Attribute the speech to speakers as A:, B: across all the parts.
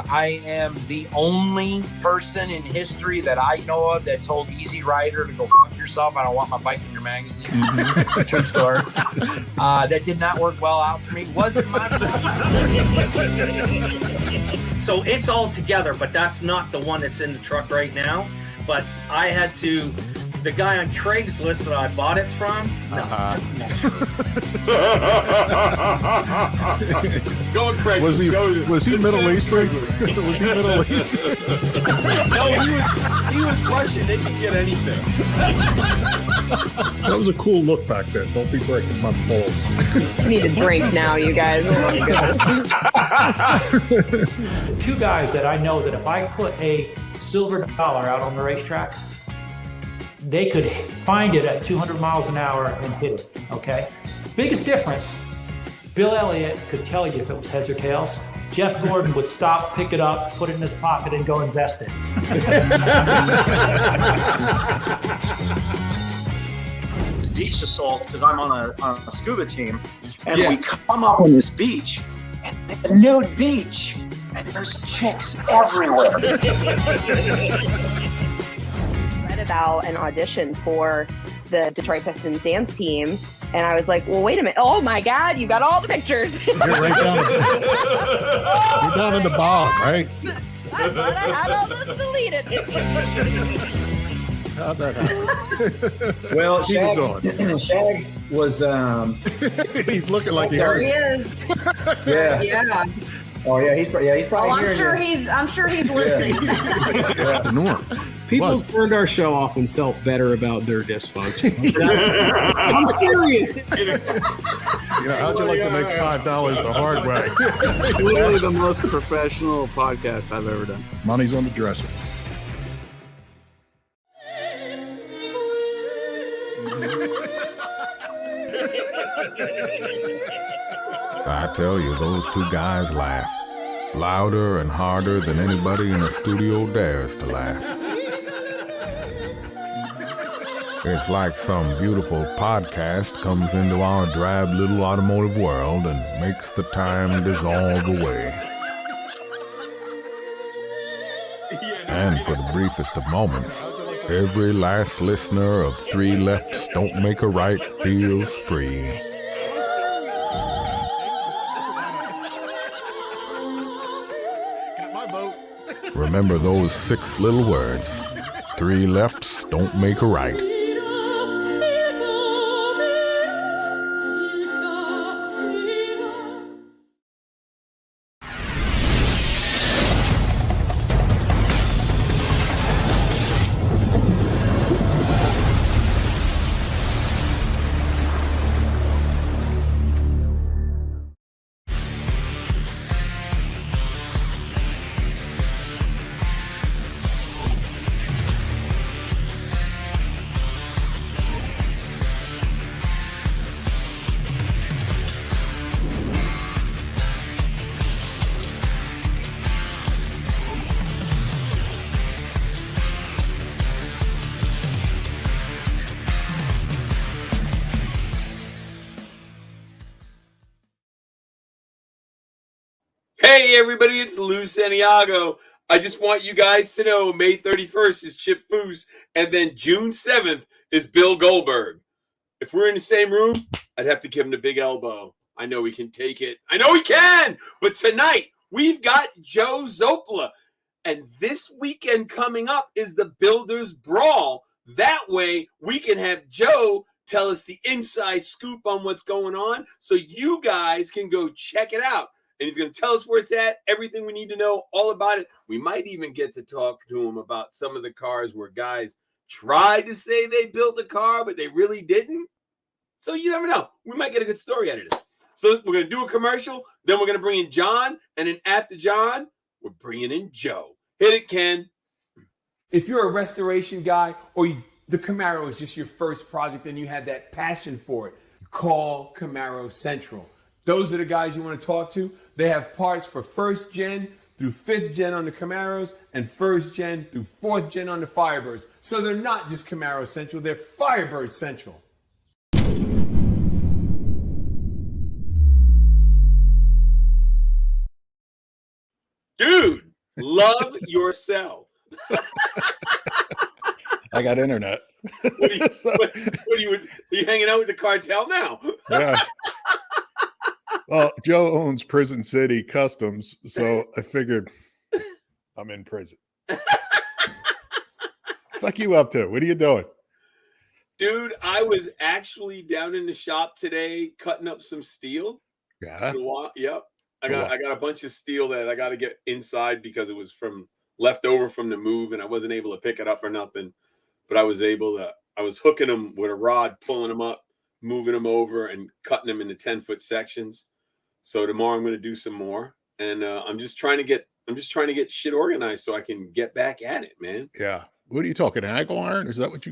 A: I am the only person in history that I know of that told Easy Rider to go fuck yourself. I don't want my bike in your magazine. True story. That did not work well out for me. Wasn't my fault.
B: So it's all together, but that's not the one that's in the truck right now. But I had to, the guy on Craigslist that I bought it from, that's not true.
C: Go on, Craig.
D: Was he Middle Eastern? Was he Middle Eastern?
C: No, he was Russian. They could get anything.
D: That was a cool look back then. Don't be breaking my balls.
E: I need a drink now, you guys.
F: Two guys that I know that if I put a silver dollar out on the racetrack, they could find it at 200 miles an hour and hit it, okay? Biggest difference, Bill Elliott could tell you if it was heads or tails. Jeff Gordon would stop, pick it up, put it in his pocket, and go invest it.
G: Beach assault, because I'm on a scuba team, and we come up on this beach, and a nude beach, and there's chicks everywhere.
E: Read about an audition for the Detroit Pistons dance team, and I was like, well, wait a minute. Oh my God, you got all the pictures.
D: You're right down. You're down in the bog, right?
E: I thought I had all this deleted.
D: How'd that happen?
H: Well,
D: He was on.
H: Shag was
D: He's looking like he
E: There
D: heard
E: he
D: it.
E: is.
H: yeah.
E: Yeah.
H: Oh yeah, he's probably
E: Oh, I'm
H: hearing
E: sure
H: you.
E: he's listening.
D: The norm.
I: People
D: Was.
I: turned our show off and felt better about their dysfunction. I'm serious.
D: How'd you like to make $5 the hard way?
I: Literally the most professional podcast I've ever done.
D: Money's on the dresser.
J: I tell you, those two guys laugh. Louder and harder than anybody in the studio dares to laugh. It's like some beautiful podcast comes into our drab little automotive world and makes the time dissolve away. And for the briefest of moments, every last listener of Three Lefts Don't Make a Right feels free. Remember those 6 little words. 3 lefts don't make a right.
C: Hey, everybody, it's Lou Santiago. I just want you guys to know May 31st is Chip Foose, and then June 7th is Bill Goldberg. If we're in the same room, I'd have to give him the big elbow. I know he can take it. I know he can! But tonight, we've got Joe Zolper. And this weekend coming up is the Builders Brawl. That way, we can have Joe tell us the inside scoop on what's going on so you guys can go check it out. And he's going to tell us where it's at, everything we need to know, all about it. We might even get to talk to him about some of the cars where guys tried to say they built a car, but they really didn't. So you never know. We might get a good story out of this. So we're going to do a commercial. Then we're going to bring in John. And then after John, we're bringing in Joe. Hit it, Ken. If you're a restoration guy or the Camaro is just your first project and you have that passion for it, call Camaro Central. Those are the guys you want to talk to. They have parts for 1st gen through 5th gen on the Camaros and 1st gen through 4th gen on the Firebirds. So they're not just Camaro Central, they're Firebird Central. Dude, Love yourself.
D: I got internet.
C: What are you hanging out with the cartel now?
D: Yeah. Well, Joe owns Prison City Customs, so I figured I'm in prison. Fuck you up to? What are you doing?
C: Dude, I was actually down in the shop today cutting up some steel.
D: Yeah.
C: Yep. I got a bunch of steel that I got to get inside because it was from left over from the move, and I wasn't able to pick it up or nothing. But I was hooking them with a rod, pulling them up, moving them over, and cutting them into 10-foot sections. So tomorrow I'm going to do some more, and I'm just trying to get shit organized so I can get back at it, man.
D: Yeah. What are you talking? Angle iron? Is that what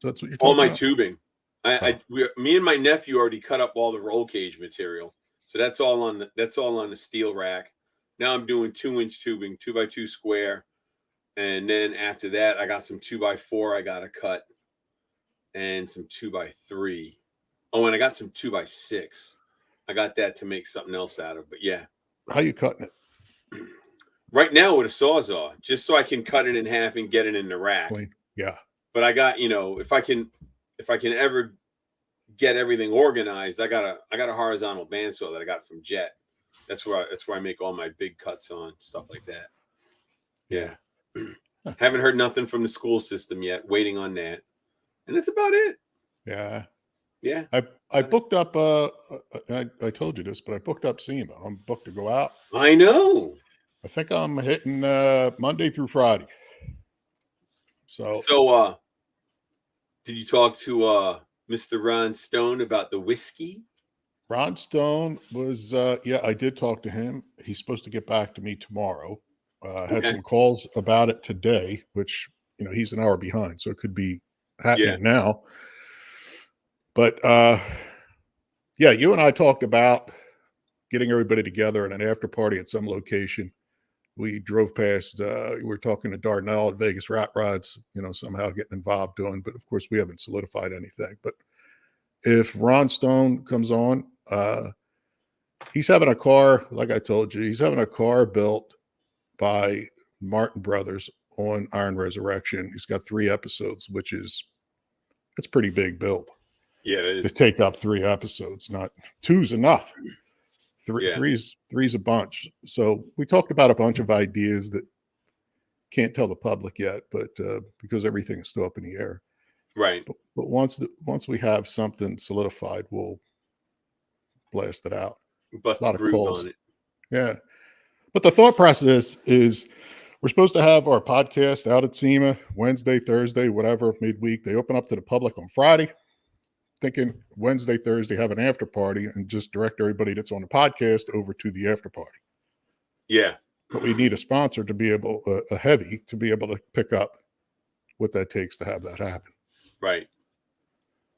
D: that's what you're talking
C: All my
D: about?
C: tubing. Me and my nephew already cut up all the roll cage material, so that's all on the steel rack. Now I'm doing 2-inch tubing, 2x2 square, and then after that I got some 2x4 I got to cut, and some 2x3. Oh, and I got some 2x6. I got that to make something else out of. But yeah,
D: how you cutting it?
C: Right now with a Sawzall, just so I can cut it in half and get it in the rack.
D: Yeah.
C: But I got, if I can ever get everything organized, I got a horizontal bandsaw that I got from Jet. That's where I make all my big cuts on, stuff like that. Yeah. Haven't heard nothing from the school system yet. Waiting on that. And that's about it.
D: Yeah.
C: Yeah.
D: I booked up I told you this, but I booked up SEMA. I'm booked to go out.
C: I know.
D: I think I'm hitting Monday through Friday. So did you talk to Mr. Ron Stone about the whiskey? Ron Stone was I did talk to him. He's supposed to get back to me tomorrow. Had some calls about it today, which he's an hour behind, so it could be happening now. But you and I talked about getting everybody together at an after party at some location. We drove past, we were talking to Darnell at Vegas Rat Rods, somehow getting involved doing, but of course we haven't solidified anything. But if Ron Stone comes on, he's having a car, like I told you, he's having a car built by Martin Brothers on Iron Resurrection. He's got 3 episodes, it's pretty big build.
C: Yeah, it is.
D: To take up 3 episodes, not 2's enough. Three's a bunch. So we talked about a bunch of ideas that can't tell the public yet, but because everything is still up in the air.
C: Right.
D: But once we have something solidified, we'll blast it out.
C: Bust a lot of calls on it.
D: Yeah. But the thought process is we're supposed to have our podcast out at SEMA Wednesday, Thursday, whatever, midweek. They open up to the public on Friday. Thinking Wednesday, Thursday, have an after party and just direct everybody that's on the podcast over to the after party.
C: Yeah.
D: But we need a sponsor to be able, a heavy, to be able to pick up what that takes to have that happen.
C: Right.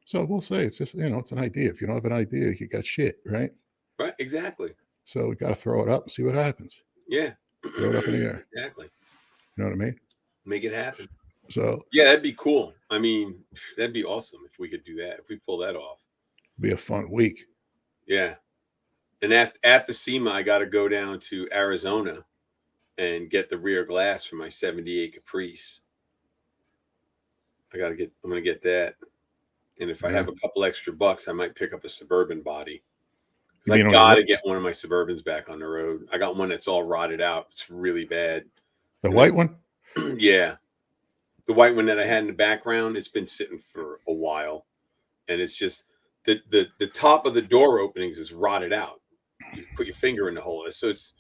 D: So we'll say it's just, it's an idea. If you don't have an idea, you got shit, right?
C: Right. Exactly.
D: So we got to throw it up and see what happens.
C: Yeah.
D: Throw it up in the air.
C: Exactly.
D: You know what I mean?
C: Make it happen.
D: So
C: yeah, that'd be cool. I mean, that'd be awesome if we could do that. If we pull that off,
D: be a fun week.
C: Yeah. And after SEMA, I got to go down to Arizona and get the rear glass for my 78 Caprice. I'm going to get that. And if I have a couple extra bucks, I might pick up a Suburban body. I got to get one of my Suburbans back on the road. I got one that's all rotted out. It's really bad.
D: The white one?
C: Yeah. The white one that I had in the background, it's been sitting for a while. And it's just the top of the door openings is rotted out. You put your finger in the hole. So it's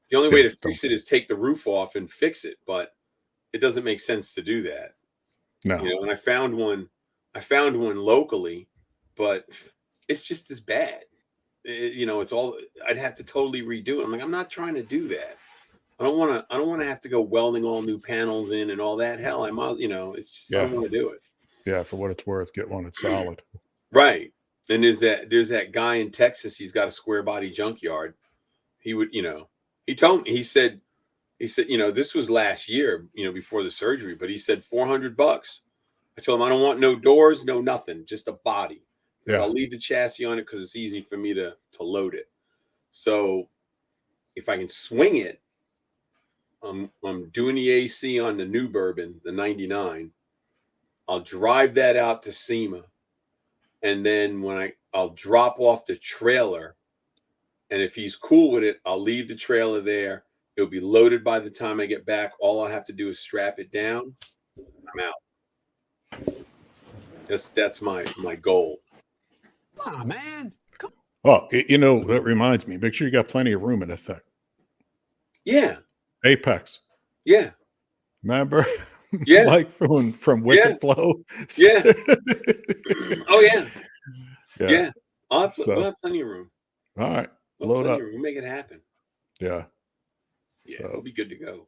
C: the only way to fix it is take the roof off and fix it. But it doesn't make sense to do that.
D: No.
C: And I found one locally, but it's just as bad. It's all, I'd have to totally redo it. I'm like, I'm not trying to do that. I don't want to have to go welding all new panels in and all that. Hell, it's just, I don't want to do it.
D: Yeah. For what it's worth, get one that's solid.
C: Right. And there's that guy in Texas. He's got a square body junkyard. He would, he told me, he said, this was last year, before the surgery, but he said $400. I told him, I don't want no doors, no nothing, just a body. Yeah. I'll leave the chassis on it because it's easy for me to load it. So if I can swing it, I'm doing the AC on the new Bourbon, the 99. I'll drive that out to SEMA, and then when I'll drop off the trailer, and if he's cool with it, I'll leave the trailer there. It'll be loaded by the time I get back. All I have to do is strap it down. I'm out. That's my goal.
K: Come on, man.
D: Oh, that reminds me. Make sure you got plenty of room in the thing.
C: Yeah.
D: Apex.
C: Yeah.
D: Remember?
C: Yeah.
D: Like from Wicked Flow.
C: Yeah. Oh yeah.
D: Yeah.
C: I'll have plenty of room.
D: All right. Load up.
C: We'll make it happen.
D: Yeah.
C: Yeah. It'll be good to go.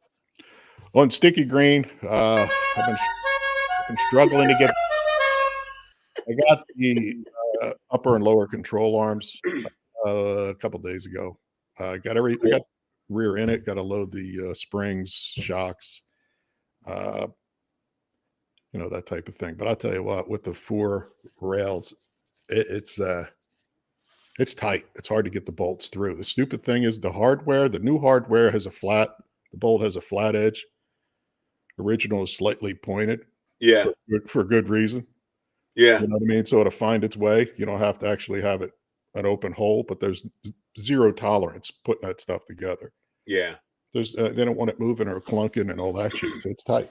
D: On Sticky Green, I've been struggling to get. I got the upper and lower control arms a couple days ago. I got rear in it. Got to load the springs, shocks, that type of thing. But I'll tell you what, with the 4 rails, it's tight. It's hard to get the bolts through. The stupid thing is the new hardware has the bolt has a flat edge. Original is slightly pointed.
C: Yeah.
D: For good reason.
C: Yeah.
D: You know what I mean? So to find its way, you don't have to actually have it an open hole, but there's zero tolerance putting that stuff together.
C: Yeah.
D: They don't want it moving or clunking and all that shit. So it's tight.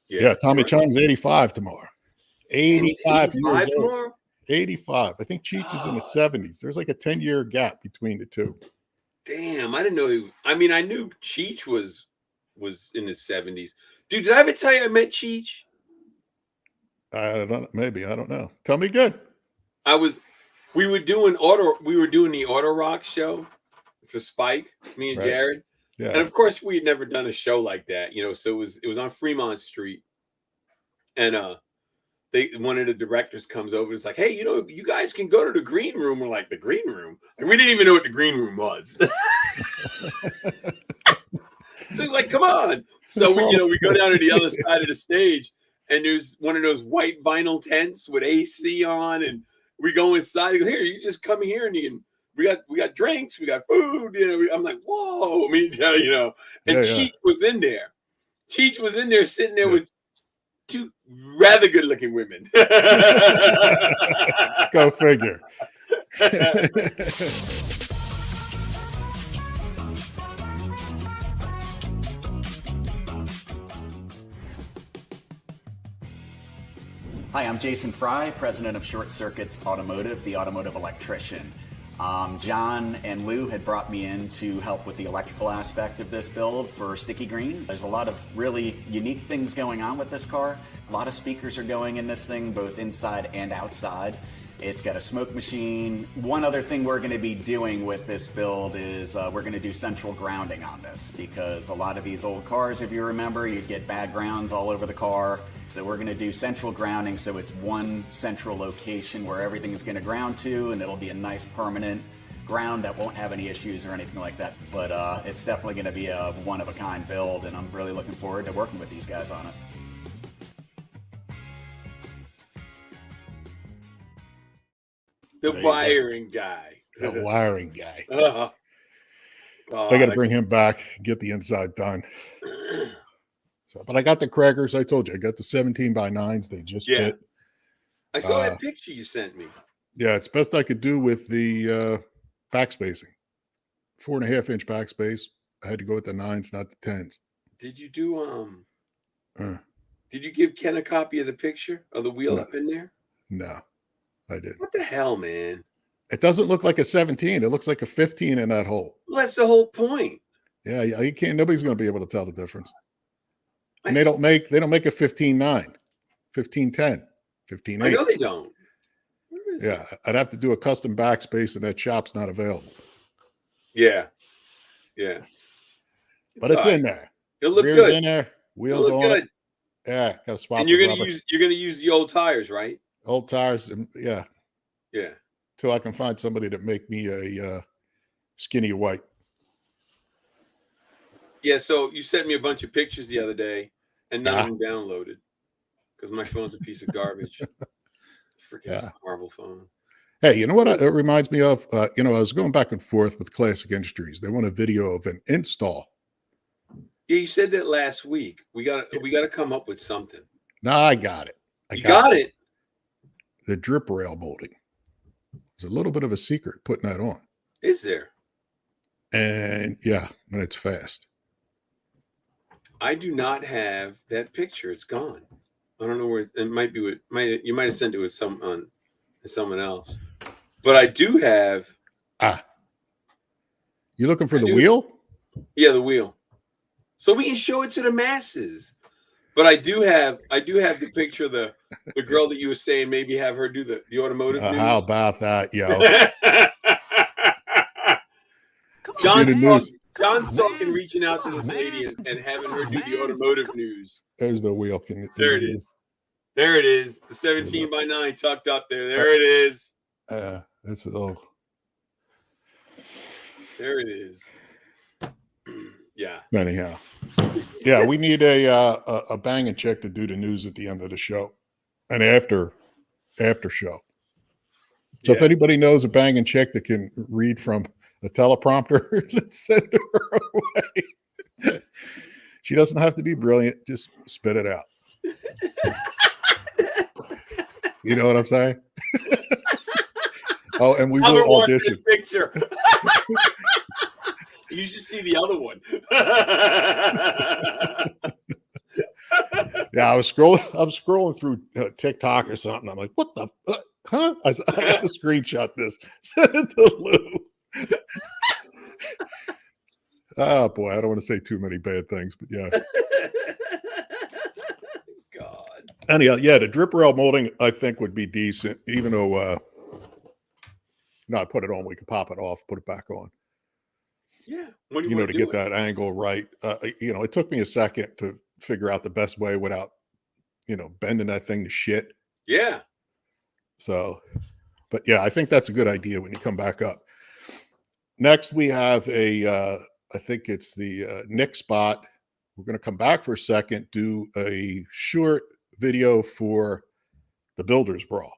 D: Yeah. Tommy Chong's 85 tomorrow. 85 years old. 85. I think Cheech is in the 70s. There's like a 10-year gap between the two.
C: Damn, I didn't know. I knew Cheech was in his 70s. Dude, did I ever tell you I met Cheech?
D: I don't know. Tell me good.
C: We were doing the Auto Rock show for Spike, me and Jared.
D: Yeah.
C: And of course we had never done a show like that, so it was on Fremont Street. And one of the directors comes over and is like, hey, you guys can go to the green room. We're like, the green room? Like, we didn't even know what the green room was. So he's like, come on. So we go down to the other side of the stage, and there's one of those white vinyl tents with AC on, and we go inside. He goes, here, you just come here, and we got drinks, we got food. I'm like, whoa. And Cheech was in there. Cheech was in there sitting there with 2 rather good-looking women.
D: Go figure.
L: Hi, I'm Jason Fry, president of Short Circuits Automotive, the automotive electrician. John and Lou had brought me in to help with the electrical aspect of this build for Sticky Green. There's a lot of really unique things going on with this car. A lot of speakers are going in this thing, both inside and outside. It's got a smoke machine. One other thing we're going to be doing with this build is we're going to do central grounding on this, because a lot of these old cars, if you remember, you'd get bad grounds all over the car. So we're going to do central grounding, so it's one central location where everything is going to ground to, and it'll be a nice permanent ground that won't have any issues or anything like that. But it's definitely going to be a one-of-a-kind build, and I'm really looking forward to working with these guys on it.
C: The wiring guy.
D: The wiring guy.
C: I
D: got to bring him back, get the inside done. But I got the Craigers. I told you, I got the 17x9s. They just fit.
C: I saw that picture you sent me.
D: Yeah, it's best I could do with the backspacing. 4.5-inch backspace. I had to go with the 9s, not the 10s.
C: Did you do Did you give Ken a copy of the picture of the wheel up in there?
D: No, I didn't.
C: What the hell, man?
D: It doesn't look like a 17. It looks like a 15 in that hole.
C: Well, that's the whole point.
D: Yeah, you can't. Nobody's going to be able to tell the difference. And they don't make a 15.9, 15.10, 15.8.
C: I know they don't.
D: Yeah, I'd have to do a custom backspace, and that shop's not available.
C: Yeah.
D: But it's in there.
C: It'll look
D: Rear's
C: good.
D: in there. Wheels on it. Yeah, got to swap.
C: And you're gonna use the old tires, right?
D: Old tires. Yeah.
C: Yeah.
D: Till I can find somebody to make me a skinny white.
C: Yeah, so you sent me a bunch of pictures the other day, and none of them downloaded because my phone's a piece of garbage. Freaking horrible phone.
D: Hey, you know what it reminds me of? I was going back and forth with Classic Industries. They want a video of an install
C: Yeah, you said that last week. We got to come up with something.
D: No, I got it.
C: You got it.
D: The drip rail molding. There's a little bit of a secret putting that on.
C: Is there?
D: And yeah, and it's fast.
C: I do not have that picture. It's gone. I don't know where it might be. You might have sent it with someone else. But I do have.
D: You looking for the wheel?
C: Yeah, the wheel. So we can show it to the masses. But I do have the picture of the girl that you were saying, maybe have her do the automotive news.
D: How about that, yo?
C: John's talking, reaching out to this lady and having her do the automotive news.
D: There's the wheel.
C: There it is. There it is. The 17x9 tucked up there. There it is.
D: That's oh.
C: There it is. Yeah.
D: Anyhow, yeah, we need a bang and check to do the news at the end of the show, and after show. So if anybody knows a bang and check that can read from a teleprompter, let's send her away. She doesn't have to be brilliant; just spit it out. You know what I'm saying? Oh, and we will audition.
C: Picture. You should see the other one.
D: Yeah, I'm scrolling through TikTok or something. I'm like, what the huh? I got to screenshot this. Send it to Lou. Oh boy, I don't want to say too many bad things, but yeah.
C: God.
D: Anyhow, yeah, the drip rail molding I think would be decent, even though no, I put it on, we can pop it off, put it back on.
C: Yeah.
D: To get that angle right. It took me a second to figure out the best way without, bending that thing to shit.
C: Yeah.
D: So, but yeah, I think that's a good idea when you come back up. Next, we have I think it's the Nick spot. We're going to come back for a second, do a short video for the Builders Brawl.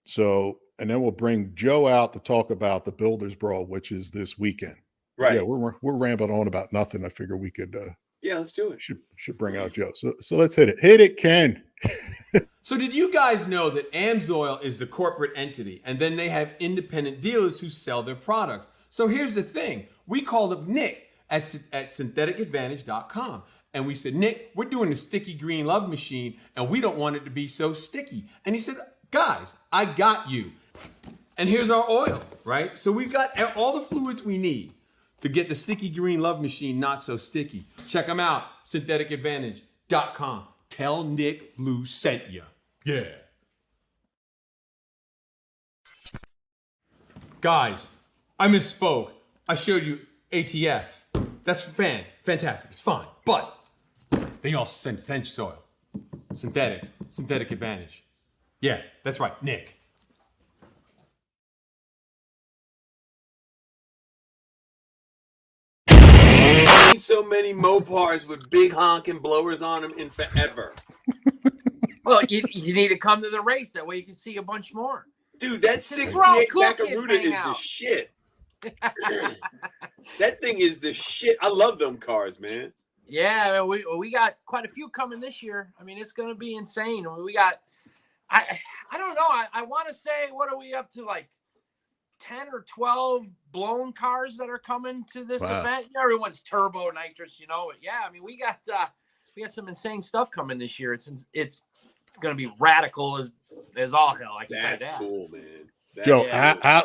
D: So, and then we'll bring Joe out to talk about the Builders Brawl, which is this weekend.
C: Right.
D: Yeah, we're rambling on about nothing. I figure we could.
C: Yeah, let's do it.
D: Should bring out Joe. So let's hit it. Hit it, Ken.
C: So did you guys know that AMSOIL is the corporate entity, and then they have independent dealers who sell their products? So here's the thing. We called up Nick at syntheticadvantage.com. And we said, Nick, we're doing the sticky green love machine, and we don't want it to be so sticky. And he said, guys, I got you. And here's our oil, right? So we've got all the fluids we need to get the sticky green love machine not so sticky. Check them out, syntheticadvantage.com. Tell Nick Lou sent you. Yeah. Guys, I misspoke. I showed you ATF. That's fantastic. It's fine. But they also sent essential soil. Synthetic advantage. Yeah, that's right, Nick. So many Mopars with big honking blowers on them in forever.
A: Well, you need to come to the race. That way you can see a bunch more.
C: Dude, that 68 Macaruda is the shit. That thing is the shit. I love them cars, man.
A: Yeah, we got quite a few coming this year. I mean, it's going to be insane. We got, I don't know. I want to say, what are we up to, like 10 or 12 blown cars that are coming to this event? Everyone's turbo nitrous, But yeah, I mean, we got some insane stuff coming this year. It's going to be radical as all hell. I can tell you that.
C: That's cool, man.
D: Joe,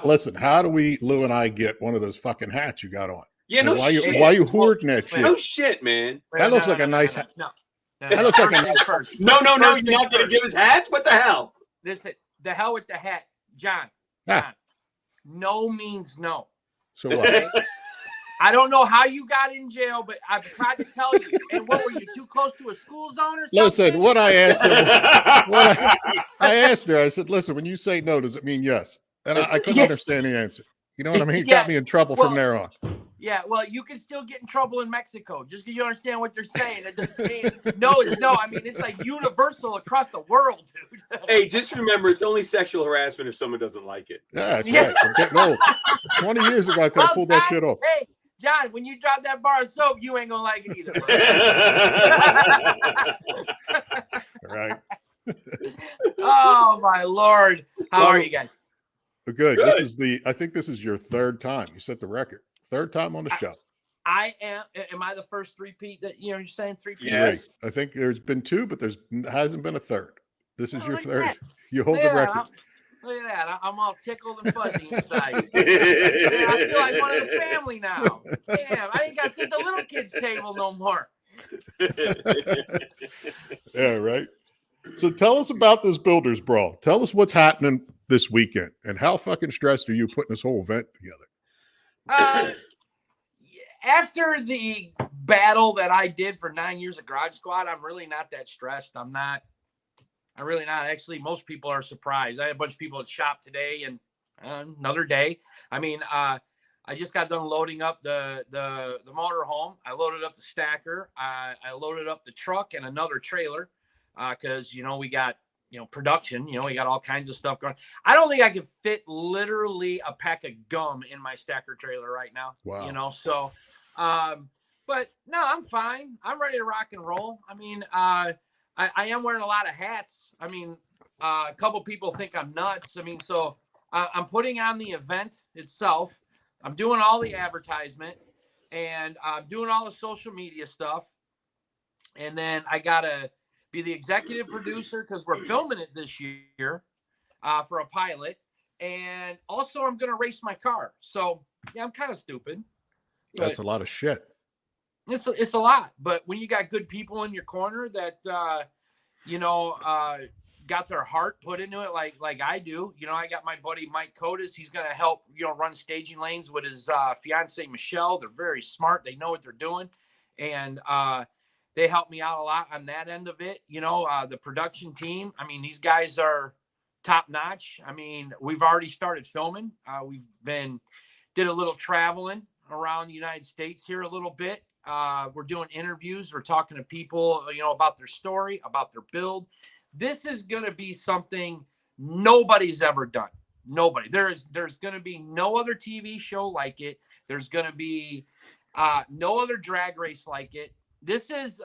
D: listen, how do Lou and I get one of those fucking hats you got on?
C: Yeah, no shit.
D: Why are you hoarding that shit?
C: No shit, man.
D: That looks like a nice hat.
A: No.
D: That looks like a nice
A: first.
C: No, you're not going to give us hats? What the hell?
A: Listen, the hell with the hat. John, no means no.
D: So what?
A: I don't know how you got in jail, but I've tried to tell you. And what were you, too close to a school zone or something?
D: Listen, what I asked her, I asked her, I said, listen, when you say no, does it mean yes? And I couldn't understand the answer. You know what I mean? It got me in trouble from there on.
A: Yeah, well, you can still get in trouble in Mexico just because you understand what they're saying. It doesn't mean no, it's no. I mean, it's like universal across the world, dude.
C: Hey, just remember, it's only sexual harassment if someone doesn't like it.
D: Yeah, that's right. I'm getting old. 20 years ago, I could have pulled that shit off.
A: Hey, John, when you drop that bar of soap, you ain't gonna like it either.
D: Right.
A: Oh my Lord. How are you guys?
D: Good. I think this is your third time. You set the record. Third time on the show.
A: I am. Am I the first three-peat that you're saying three-peat?
D: Yes. I think there's been two, but hasn't been a third. This is your third.
A: That.
D: You hold the record.
A: Look at that. I'm all tickled and fuzzy inside. I feel like one of the family now. Damn, I ain't got to sit at the little kids' table no more.
D: Yeah, right. So tell us about this Builders Brawl. Tell us what's happening this weekend and how fucking stressed are you putting this whole event together?
A: After the battle that I did for 9 years at Garage Squad, I'm really not that stressed. I'm really not. Actually, most people are surprised. I had a bunch of people at shop today and another day. I mean, I just got done loading up the motor home. I loaded up the stacker. I loaded up the truck and another trailer because, we got, production. We got all kinds of stuff going. I don't think I can fit literally a pack of gum in my stacker trailer right now.
D: Wow.
A: So, but no, I'm fine. I'm ready to rock and roll. I mean, I am wearing a lot of hats. I mean, a couple people think I'm nuts. I mean, so I'm putting on the event itself. I'm doing all the advertisement and I'm doing all the social media stuff. And then I got to be the executive producer because we're filming it this year for a pilot. And also I'm going to race my car. So yeah, I'm kind of stupid.
D: That's a lot of shit.
A: It's a lot, but when you got good people in your corner that, got their heart put into it like I do. I got my buddy Mike Cotis. He's going to help, run staging lanes with his fiance, Michelle. They're very smart. They know what they're doing. And they help me out a lot on that end of it. The production team, I mean, these guys are top notch. I mean, we've already started filming. Did a little traveling around the United States here a little bit. We're doing interviews. We're talking to people, about their story, about their build. This is going to be something nobody's ever done. Nobody. There's going to be no other TV show like it. There's going to be no other drag race like it. This is,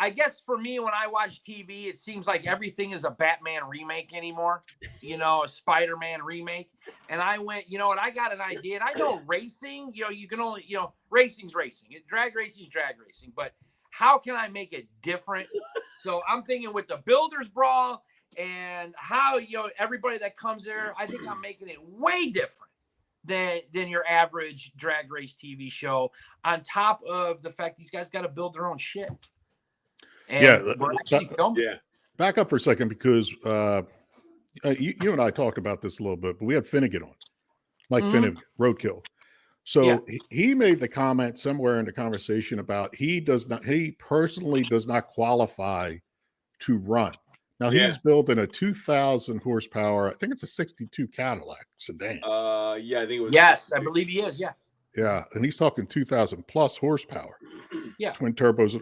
A: I guess for me, when I watch TV, it seems like everything is a Batman remake anymore, a Spider-Man remake. And I went, and I got an idea. And I know racing, you can only, racing's racing. Drag racing is drag racing. But how can I make it different? So I'm thinking with the Builders Brawl and how, everybody that comes there, I think I'm making it way different than your average drag race TV show, on top of the fact these guys got to build their own shit. And
D: back up for a second because you and I talked about this a little bit, but we had Finnegan on, Mike Finnegan, Roadkill. So he made the comment somewhere in the conversation about he personally does not qualify to run. Now he's building a 2,000 horsepower. I think it's a 62 Cadillac sedan.
C: I think it was.
A: Yes, I believe he is. Yeah.
D: Yeah, and he's talking 2,000 plus horsepower.
A: Yeah.
D: Twin turbos.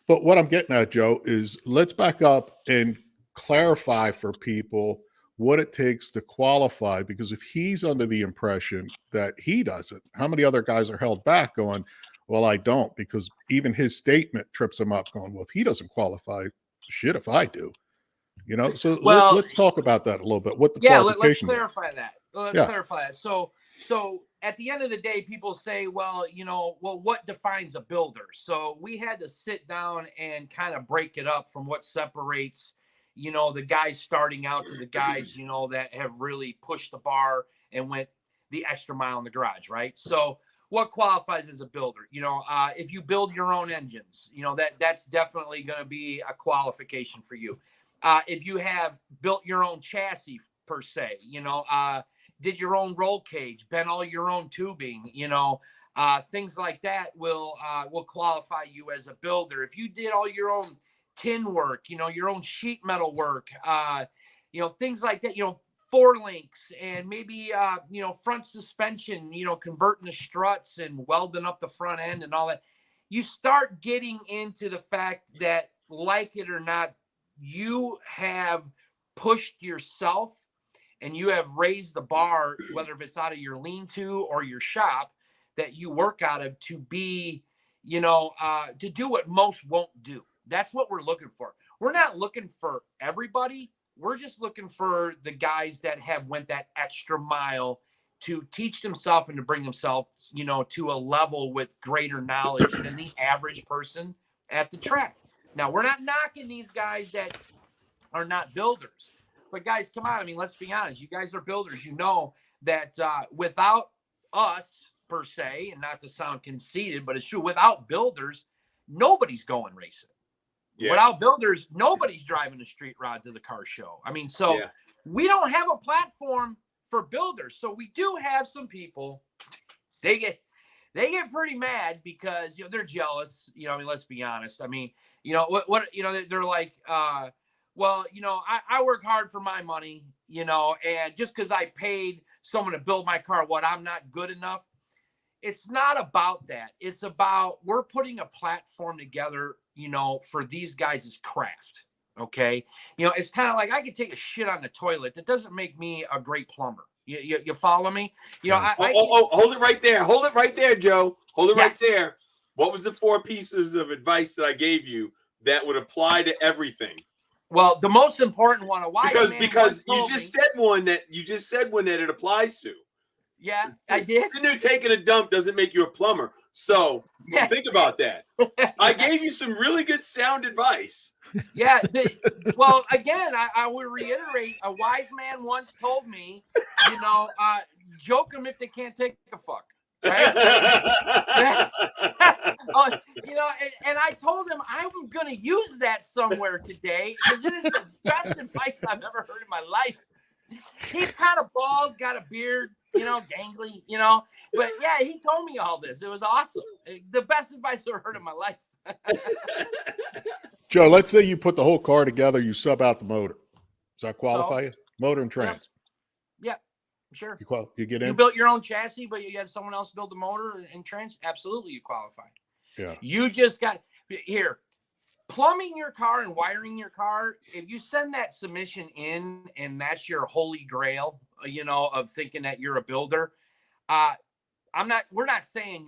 D: But what I'm getting at, Joe, is let's back up and clarify for people what it takes to qualify, because if he's under the impression that he doesn't, how many other guys are held back going, well, I don't, because even his statement trips him up going, well, if he doesn't qualify, shit if I do. So let's talk about that a little bit. What the qualifications
A: let's clarify that. Clarify that. So at the end of the day, people say, well, what defines a builder? So we had to sit down and kind of break it up from what separates, the guys starting out to the guys, that have really pushed the bar and went the extra mile in the garage, right? So what qualifies as a builder? If you build your own engines, that's definitely going to be a qualification for you. If you have built your own chassis per se, did your own roll cage, bent all your own tubing, things like that will qualify you as a builder. If you did all your own tin work, your own sheet metal work, things like that, 4 links and maybe, front suspension, converting the struts and welding up the front end and all that. You start getting into the fact that, like it or not, you have pushed yourself and you have raised the bar, whether if it's out of your lean-to or your shop that you work out of, to be, to do what most won't do. That's what we're looking for. We're not looking for everybody. We're just looking for the guys that have went that extra mile to teach themselves and to bring themselves, to a level with greater knowledge than the average person at the track. Now, we're not knocking these guys that are not builders. But guys, come on. I mean, let's be honest. You guys are builders. You know that without us, per se, and not to sound conceited, but it's true, without builders, nobody's going racing. Yeah. Without builders, nobody's driving a street rod to the car show. I mean, so we don't have a platform for builders. So we do have some people, they get pretty mad because, they're jealous. I mean, let's be honest. I mean, they're like, well, I work hard for my money, and just because I paid someone to build my car, I'm not good enough. It's not about that. It's about, we're putting a platform together, for these guys' craft. Okay. It's kind of like, I could take a shit on the toilet. That doesn't make me a great plumber. You follow me?
C: Hold it right there. Hold it right there, Joe. Hold it right there. What was the 4 pieces of advice that I gave you that would apply to everything?
A: Well, the most important one,
C: because you just said one that it applies to.
A: Yeah, I did.
C: Taking a dump doesn't make you a plumber. So think about that. I gave you some really good sound advice.
A: Yeah. Well, again, I would reiterate, a wise man once told me, joke them if they can't take a fuck. Right? And I told him I'm going to use that somewhere today because it is the best advice I've ever heard in my life. He's kind of bald, got a beard, gangly, but yeah, he told me all this. It was awesome. The best advice I've ever heard in my life.
D: Joe, let's say you put the whole car together, you sub out the motor. Does that qualify you? Motor and trans.
A: Yeah, sure.
D: You get in?
A: You built your own chassis, but you had someone else build the motor and trans. Absolutely, you qualify.
D: Yeah.
A: You just got here. Plumbing your car and wiring your car, if you send that submission in and that's your holy grail, of thinking that you're a builder, we're not saying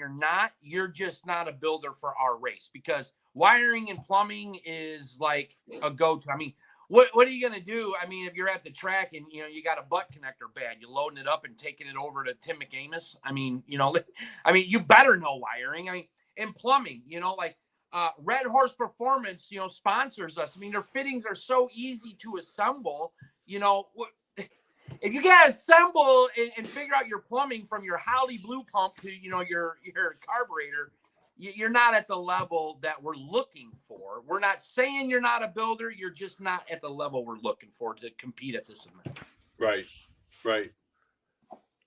A: you're just not a builder for our race, because wiring and plumbing is like a go-to. I mean, what are you going to do? I mean, if you're at the track and, you got a butt connector bad, you loading it up and taking it over to Tim McAmis. I mean, you better know wiring. I mean, and plumbing, Red Horse Performance, sponsors us. I mean, their fittings are so easy to assemble. If you got to assemble and figure out your plumbing from your Holly Blue pump to, your carburetor, you're not at the level that we're looking for. We're not saying you're not a builder. You're just not at the level we're looking for to compete at this event.
C: Right.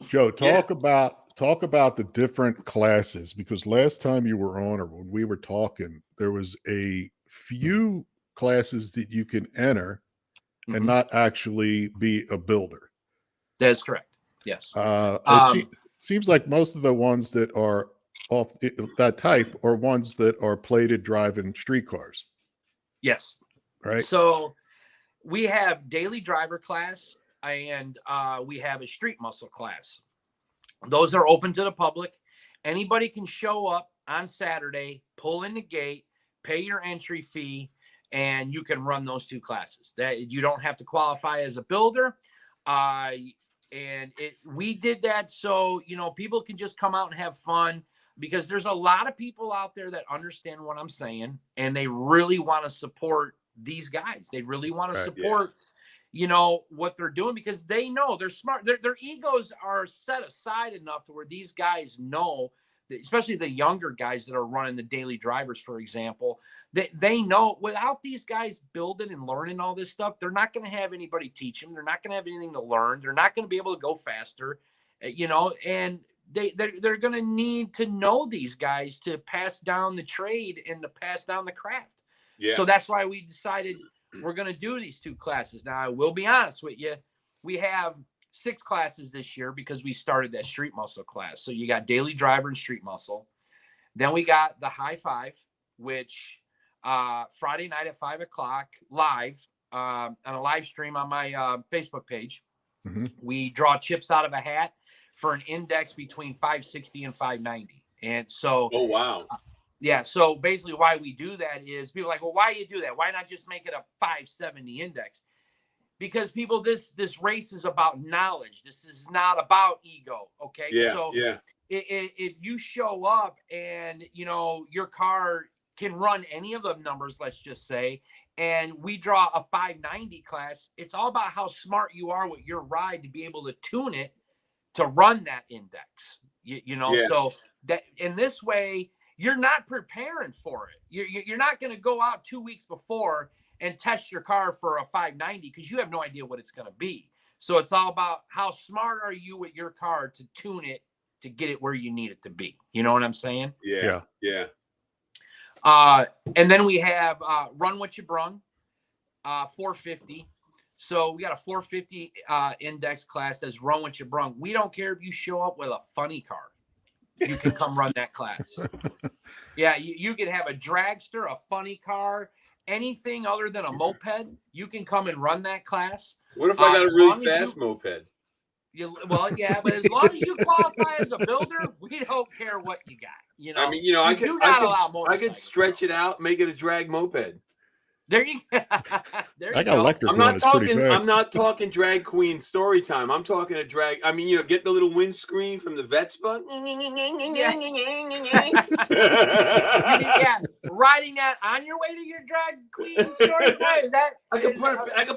D: Joe, talk about the different classes, because last time you were on, or when we were talking, there was a few classes that you can enter and not actually be a builder.
A: That's correct. Yes.
D: Seems like most of the ones that are off that type are ones that are plated driving street cars.
A: Yes.
D: Right.
A: So we have daily driver class and we have a street muscle class. Those are open to the public. Anybody can show up on Saturday, pull in the gate, pay your entry fee, and you can run those 2 classes. That you don't have to qualify as a builder. We did that so, people can just come out and have fun, because there's a lot of people out there that understand what I'm saying, and they really want to support these guys. They really want to support, what they're doing, because they know they're smart. Their egos are set aside enough to where these guys know, that, especially the younger guys that are running the daily drivers, for example, that they know without these guys building and learning all this stuff, they're not going to have anybody teach them. They're not going to have anything to learn. They're not going to be able to go faster, and they're going to need to know these guys to pass down the trade and to pass down the craft. Yeah. So that's why we decided we're going to do these 2 classes. Now, I will be honest with you. We have 6 classes this year because we started that street muscle class. So you got daily driver and street muscle. Then we got the high 5, which Friday night at 5 o'clock live on a live stream on my Facebook page. We draw chips out of a hat for an index between 560 and 590. And so,
C: oh, wow.
A: Yeah. So basically why we do that is people are like, well, why do you do that? Why not just make it a 570 index? Because people, this race is about knowledge. This is not about ego. Okay.
C: Yeah.
A: So
C: yeah.
A: If you show up and, you know, your car can run any of the numbers, let's just say, and we draw a 590 class, it's all about how smart you are with your ride to be able to tune it to run that index. You know, so that in this way, you're not preparing for it. You're not going to go out 2 weeks before and test your car for a 590 because you have no idea what it's going to be. So it's all about how smart are you with your car to tune it to get it where you need it to be. You know what I'm saying?
C: Yeah. Yeah.
A: And then we have Run What You Brung, 450. So we got a 450 index class that's Run What You Brung. We don't care if you show up with a funny car. You can come run that class. Yeah, you can have a dragster, a funny car, anything other than a moped. You can come and run that class.
C: What if I got a really fast moped?
A: Well, yeah, but as long as you qualify as a builder, we don't care what you got. You know,
C: I mean, you know, I could stretch it out, make it a drag moped.
A: There you go.
D: I got electric.
C: I'm not talking drag queen story time. I'm talking a drag. I mean, you know, get the little windscreen from the Vespa.
A: Yeah, riding that on your way to your drag queen story time. That
C: I could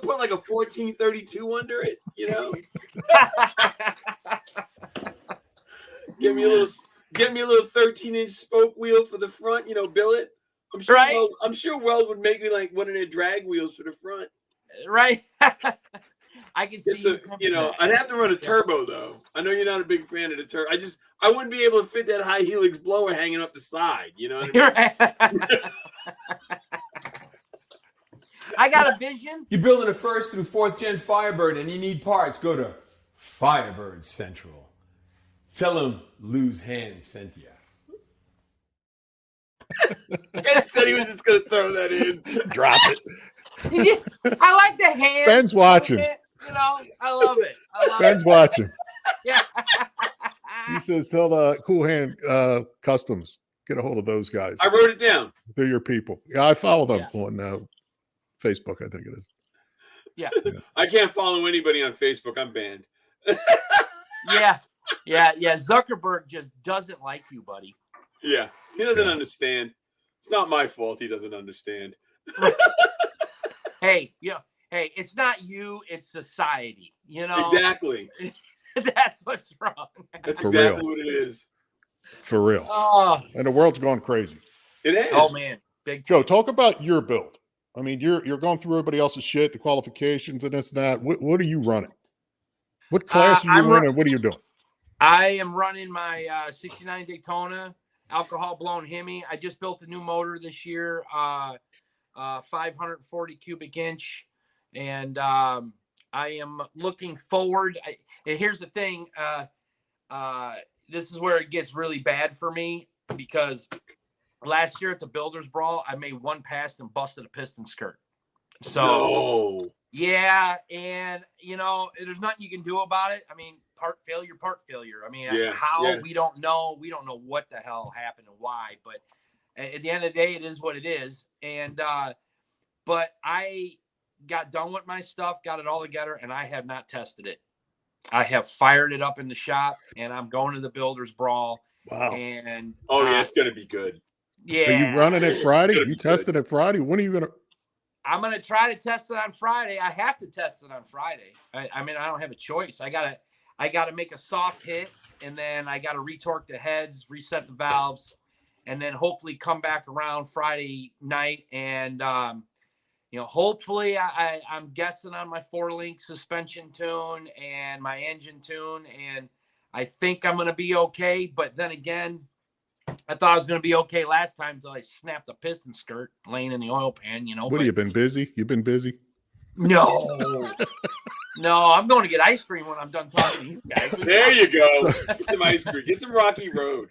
C: put like a 1432 under it. You know. Get me a little 13-inch spoke wheel for the front. You know, billet. I'm sure Weld would make me like one of their drag wheels for the front.
A: Right. I can see.
C: I'd have to run a turbo though. I know you're not a big fan of the turbo. I wouldn't be able to fit that high helix blower hanging up the side. You know what I mean?
A: I got a vision.
M: You're building a 1st through 4th gen Firebird and you need parts. Go to Firebird Central. Tell them Lou's Hand sent you.
C: Ed said he was just going to throw that in.
D: Drop it.
A: I like the hand.
D: Ben's watching.
A: You know, I love it.
D: Ben's watching.
A: Yeah.
D: He says, tell the Cool Hand Customs, get a hold of those guys.
C: I wrote it down.
D: They're your people. Yeah, I follow them on Facebook, I think it is.
A: Yeah.
C: I can't follow anybody on Facebook. I'm banned.
A: Yeah. Zuckerberg just doesn't like you, buddy.
C: Yeah. He doesn't understand. It's not my fault he doesn't understand.
A: Hey, it's not you, it's society. You know?
C: Exactly.
A: That's what's wrong.
C: That's
D: For
C: exactly
D: real.
C: what it is.
D: For real.
A: Oh.
D: And the world's going crazy.
C: It is.
A: Oh, man. Big
D: Joe, talk about your build. I mean, you're going through everybody else's shit, the qualifications and this and that. What are you running? What class are you running? What are you doing?
A: I am running my 69 Daytona alcohol blown Hemi. I just built a new motor this year, 540 cubic inch, and I am looking forward. And here's the thing, this is where it gets really bad for me because last year at the Builders Brawl, I made one pass and busted a piston skirt. So yeah, and you know, there's nothing you can do about it. I mean, part failure. I mean, we don't know. We don't know what the hell happened and why, but at the end of the day, it is what it is. And but I got done with my stuff, got it all together, and I have not tested it. I have fired it up in the shop, and I'm going to the Builders Brawl.
D: Wow.
A: And
C: it's going to be good.
A: Yeah.
D: Are you running it Friday? You tested it Friday? When are you going to?
A: I'm going to try to test it on Friday. I have to test it on Friday. I mean, I don't have a choice. I got to make a soft hit, and then I got to retorque the heads, reset the valves, and then hopefully come back around Friday night. And, hopefully I'm guessing on my 4-link suspension tune and my engine tune, and I think I'm going to be okay. But then again, I thought I was going to be okay last time until I snapped a piston skirt laying in the oil pan,
D: What have you been busy? You've been busy?
A: No. No, I'm going to get ice cream when I'm done talking to you guys.
C: There you go. Get some ice cream. Get some Rocky Road.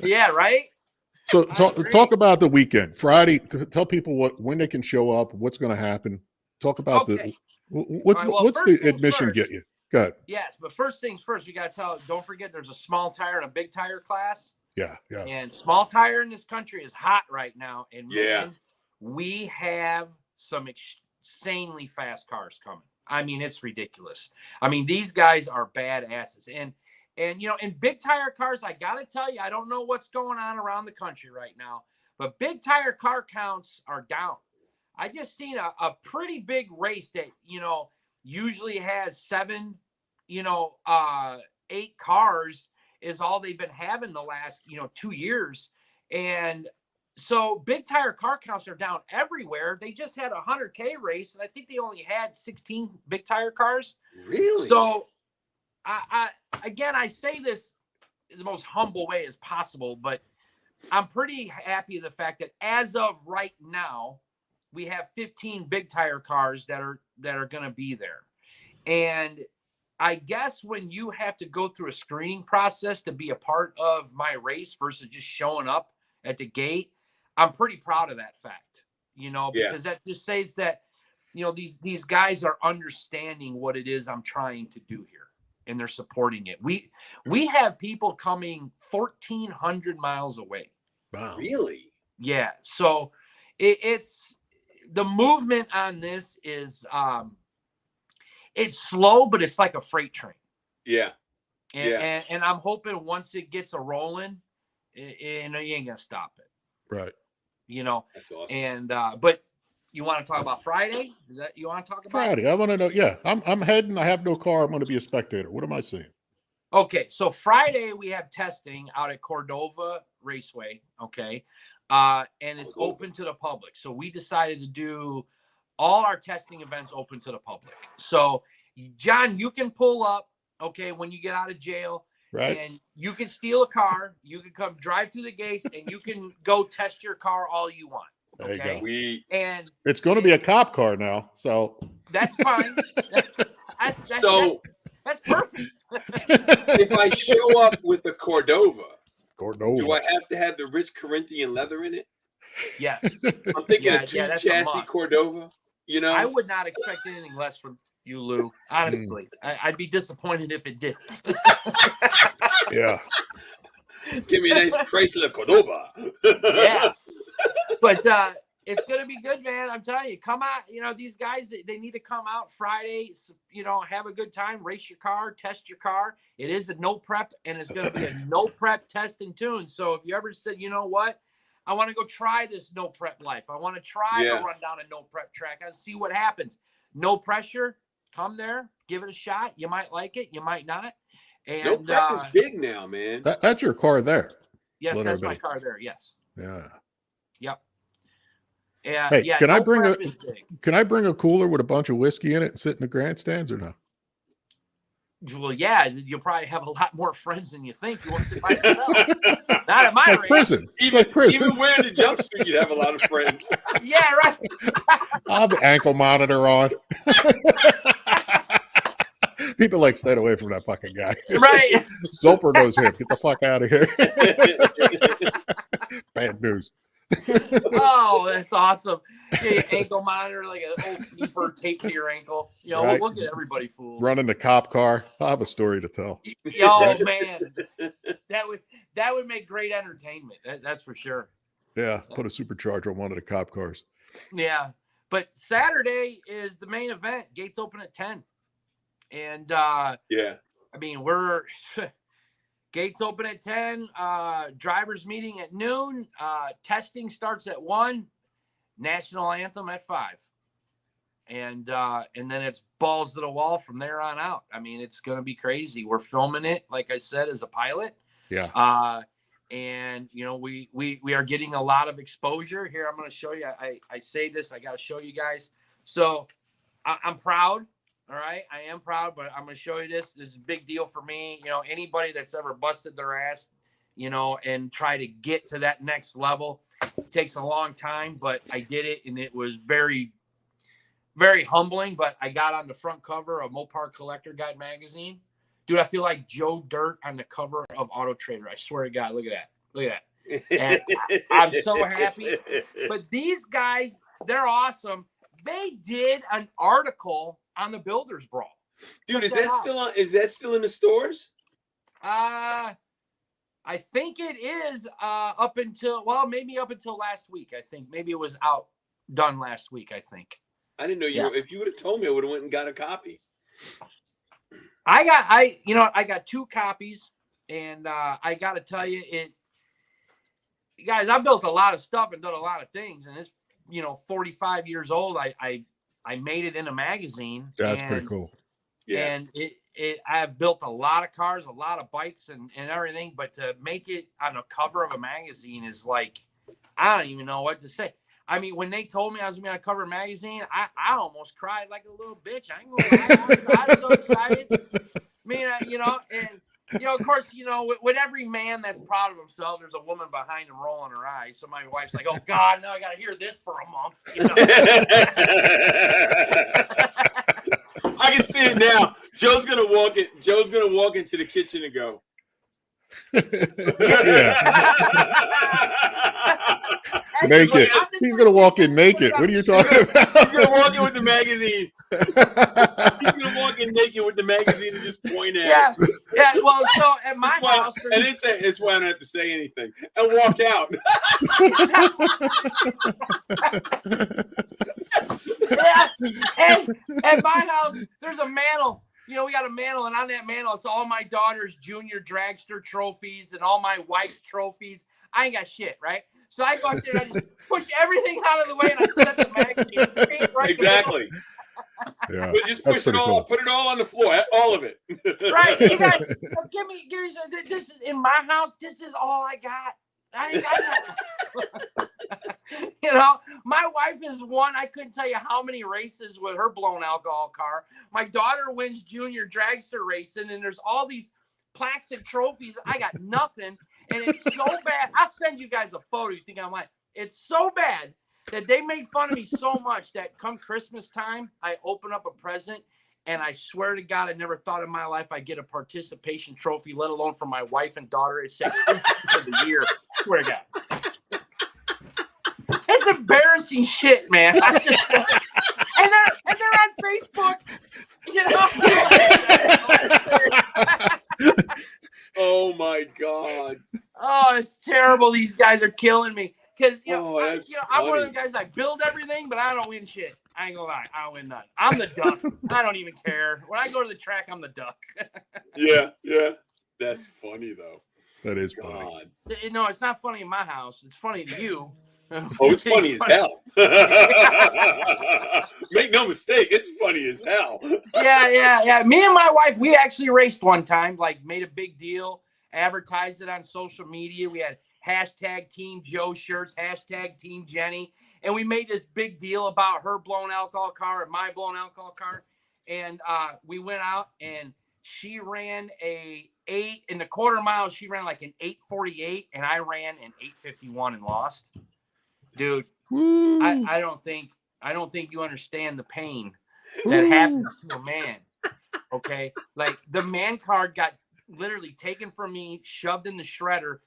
A: Yeah, right?
D: So talk about the weekend. Friday, tell people when they can show up, what's going to happen. Talk about what's the admission get you? Good.
A: Yes, but first things first, we got to don't forget there's a small tire and a big tire class.
D: Yeah.
A: And small tire in this country is hot right now. And
C: Yeah.
A: man, we have some insanely fast cars coming. I mean, it's ridiculous. I mean, these guys are badasses. And you know, in big tire cars, I got to tell you, I don't know what's going on around the country right now, but big tire car counts are down. I just seen a pretty big race that, you know, usually has 7, 8 cars is all they've been having the last, 2 years. And so big tire car counts are down everywhere. They just had a 100K race, and I think they only had 16 big tire cars.
C: Really?
A: So I say this in the most humble way as possible, but I'm pretty happy with the fact that as of right now, we have 15 big tire cars that are going to be there. And I guess when you have to go through a screening process to be a part of my race versus just showing up at the gate, I'm pretty proud of that fact, because that just says that, these guys are understanding what it is I'm trying to do here, and they're supporting it. We have people coming 1,400 miles away.
D: Wow.
C: Really?
A: Yeah. So it's the movement on this is, it's slow, but it's like a freight train.
C: Yeah.
A: And I'm hoping once it gets a rolling, you ain't gonna stop it.
D: Right.
C: That's awesome.
A: And but you want to talk about Friday? Is that you want to talk about
D: Friday? I want to know. Yeah, I'm heading. I have no car. I'm going to be a spectator. What am I seeing?
A: Okay, so Friday we have testing out at Cordova Raceway. Okay, and it's open to the public. So we decided to do all our testing events open to the public. So, John, you can pull up, okay, when you get out of jail,
D: right?
A: And you can steal a car. You can come drive through the gates, and you can go test your car all you want.
D: There you
A: okay?
D: go.
A: And
D: it's going to be a cop car now, so
A: that's fine. That's perfect.
C: If I show up with a Cordova, do I
D: do
C: have to have the rich Corinthian leather in it?
A: Yes.
C: I'm thinking a 2-chassis Cordova.
A: I would not expect anything less from you, Lou. Honestly, I'd be disappointed if it did.
D: Yeah.
C: Give me a nice Chrysler Cordova.
A: Yeah. But it's going to be good, man. I'm telling you, come out. These guys, they need to come out Friday, have a good time, race your car, test your car. It is a no prep, and it's going to be a no prep test and tune. So if you ever said, you know what, I want to go try this no prep life. I want to try to run down a no prep track. I see what happens. No pressure. Come there, give it a shot. You might like it. You might not. And
C: no prep is big now, man.
D: That's your car there.
A: Yes, that's my car there. Yes.
D: Yeah.
A: Yep. Yeah.
D: Hey,
A: yeah.
D: can I bring a cooler with a bunch of whiskey in it and sit in the grandstands or no?
A: Well, yeah, you'll probably have a lot more friends than you think. You won't sit by yourself. Not at my
D: like
A: rate.
D: prison. It's like prison.
C: Even wearing the jumpsuit, you'd have a lot of friends.
A: Yeah, right.
D: I'll have the ankle monitor on. People stay away from that fucking guy.
A: Right.
D: Zolper knows him. Get the fuck out of here. Bad news.
A: Oh, that's awesome. Yeah, your ankle monitor, like an old keeper taped to your ankle.
D: Right.
A: We'll get everybody fooled.
D: Running the cop car. I have a story to tell.
A: Oh, man. That would make great entertainment. That's for sure.
D: Yeah, put a supercharger on one of the cop cars.
A: Yeah. But Saturday is the main event. Gates open at 10. And we're gates open at 10, drivers meeting at noon, testing starts at 1, national anthem at 5. And then it's balls to the wall from there on out. I mean, it's going to be crazy. We're filming it, like I said, as a pilot.
D: Yeah.
A: And we are getting a lot of exposure here. I'm going to show you, I say this, I got to show you guys. So I'm proud. All right. I am proud, but I'm going to show you this. This is a big deal for me. Anybody that's ever busted their ass, and try to get to that next level, it takes a long time, but I did it. And it was very, very humbling, but I got on the front cover of Mopar Collector Guide magazine. Dude, I feel like Joe Dirt on the cover of Auto Trader. I swear to God, look at that. Look at that. And I'm so happy. But these guys, they're awesome. They did an article on the Builders Brawl.
C: Dude, is that still on? Is that still in the stores?
A: I think it is up until maybe up until last week. I think maybe it was done last week. I think.
C: I didn't know you. Yeah. If you would have told me, I would have went and got a copy.
A: I got 2 copies, and I got to tell you, guys, I built a lot of stuff and done a lot of things, and it's 45 years old. I made it in a magazine.
D: That's pretty cool.
A: Yeah. And I've built a lot of cars, a lot of bikes and everything, but to make it on the cover of a magazine is like, I don't even know what to say. I mean, when they told me I was going to be on a cover of a magazine, I almost cried like a little bitch. I ain't gonna lie. I was so excited. I mean, of course, with every man that's proud of himself, there's a woman behind him rolling her eyes. So my wife's like, oh God, now I got to hear this for a month.
C: I can see it now. Joe's gonna walk into the kitchen and go.
D: Naked. He's gonna walk in naked. What are you talking about?
C: He's gonna walk in with the magazine. He's gonna walk in naked with the magazine and just point at it.
A: Yeah. Well, so at my house,
C: and it's why I don't have to say anything and walk out.
A: Yeah. And at my house, there's a mantle. We got a mantle, and on that mantle, it's all my daughter's junior dragster trophies and all my wife's trophies. I ain't got shit, right? So I go out there and I just push everything out of the way, and I set the magazine right.
C: Exactly.
D: Yeah,
C: but just push it all, cool. Put it all on the floor, all of it.
A: Right, you guys, give me. This is in my house. This is all I got. I ain't got nothing. My wife has won. I couldn't tell you how many races with her blown alcohol car. My daughter wins junior dragster racing, and there's all these plaques and trophies. I got nothing, and it's so bad. I'll send you guys a photo. You think I'm lying? It's so bad that they made fun of me so much that come Christmas time, I open up a present, and I swear to God, I never thought in my life I'd get a participation trophy, let alone from my wife and daughter. It said for the year. I swear to God. It's embarrassing shit, man. And they're on Facebook,
C: Oh my God.
A: Oh, it's terrible. These guys are killing me. Because I'm one of the guys. I build everything, but I don't win shit. I ain't gonna lie, I don't win nothing. I'm the duck. I don't even care. When I go to the track, I'm the duck.
C: Yeah. That's funny though.
D: That is funny.
A: No, it's not funny in my house. It's funny to you.
C: Oh, it's funny as hell. Make no mistake, it's funny as hell.
A: Yeah. Me and my wife, we actually raced one time. Like, made a big deal, advertised it on social media. We had hashtag Team Joe shirts, hashtag Team Jenny. And we made this big deal about her blown alcohol car and my blown alcohol car. And we went out, and she ran a 8 in the quarter mile. She ran like an 8:48, and I ran an 8:51 and lost. Dude, I don't think you understand the pain that happens to a man. Okay, like the man card got literally taken from me, shoved in the shredder.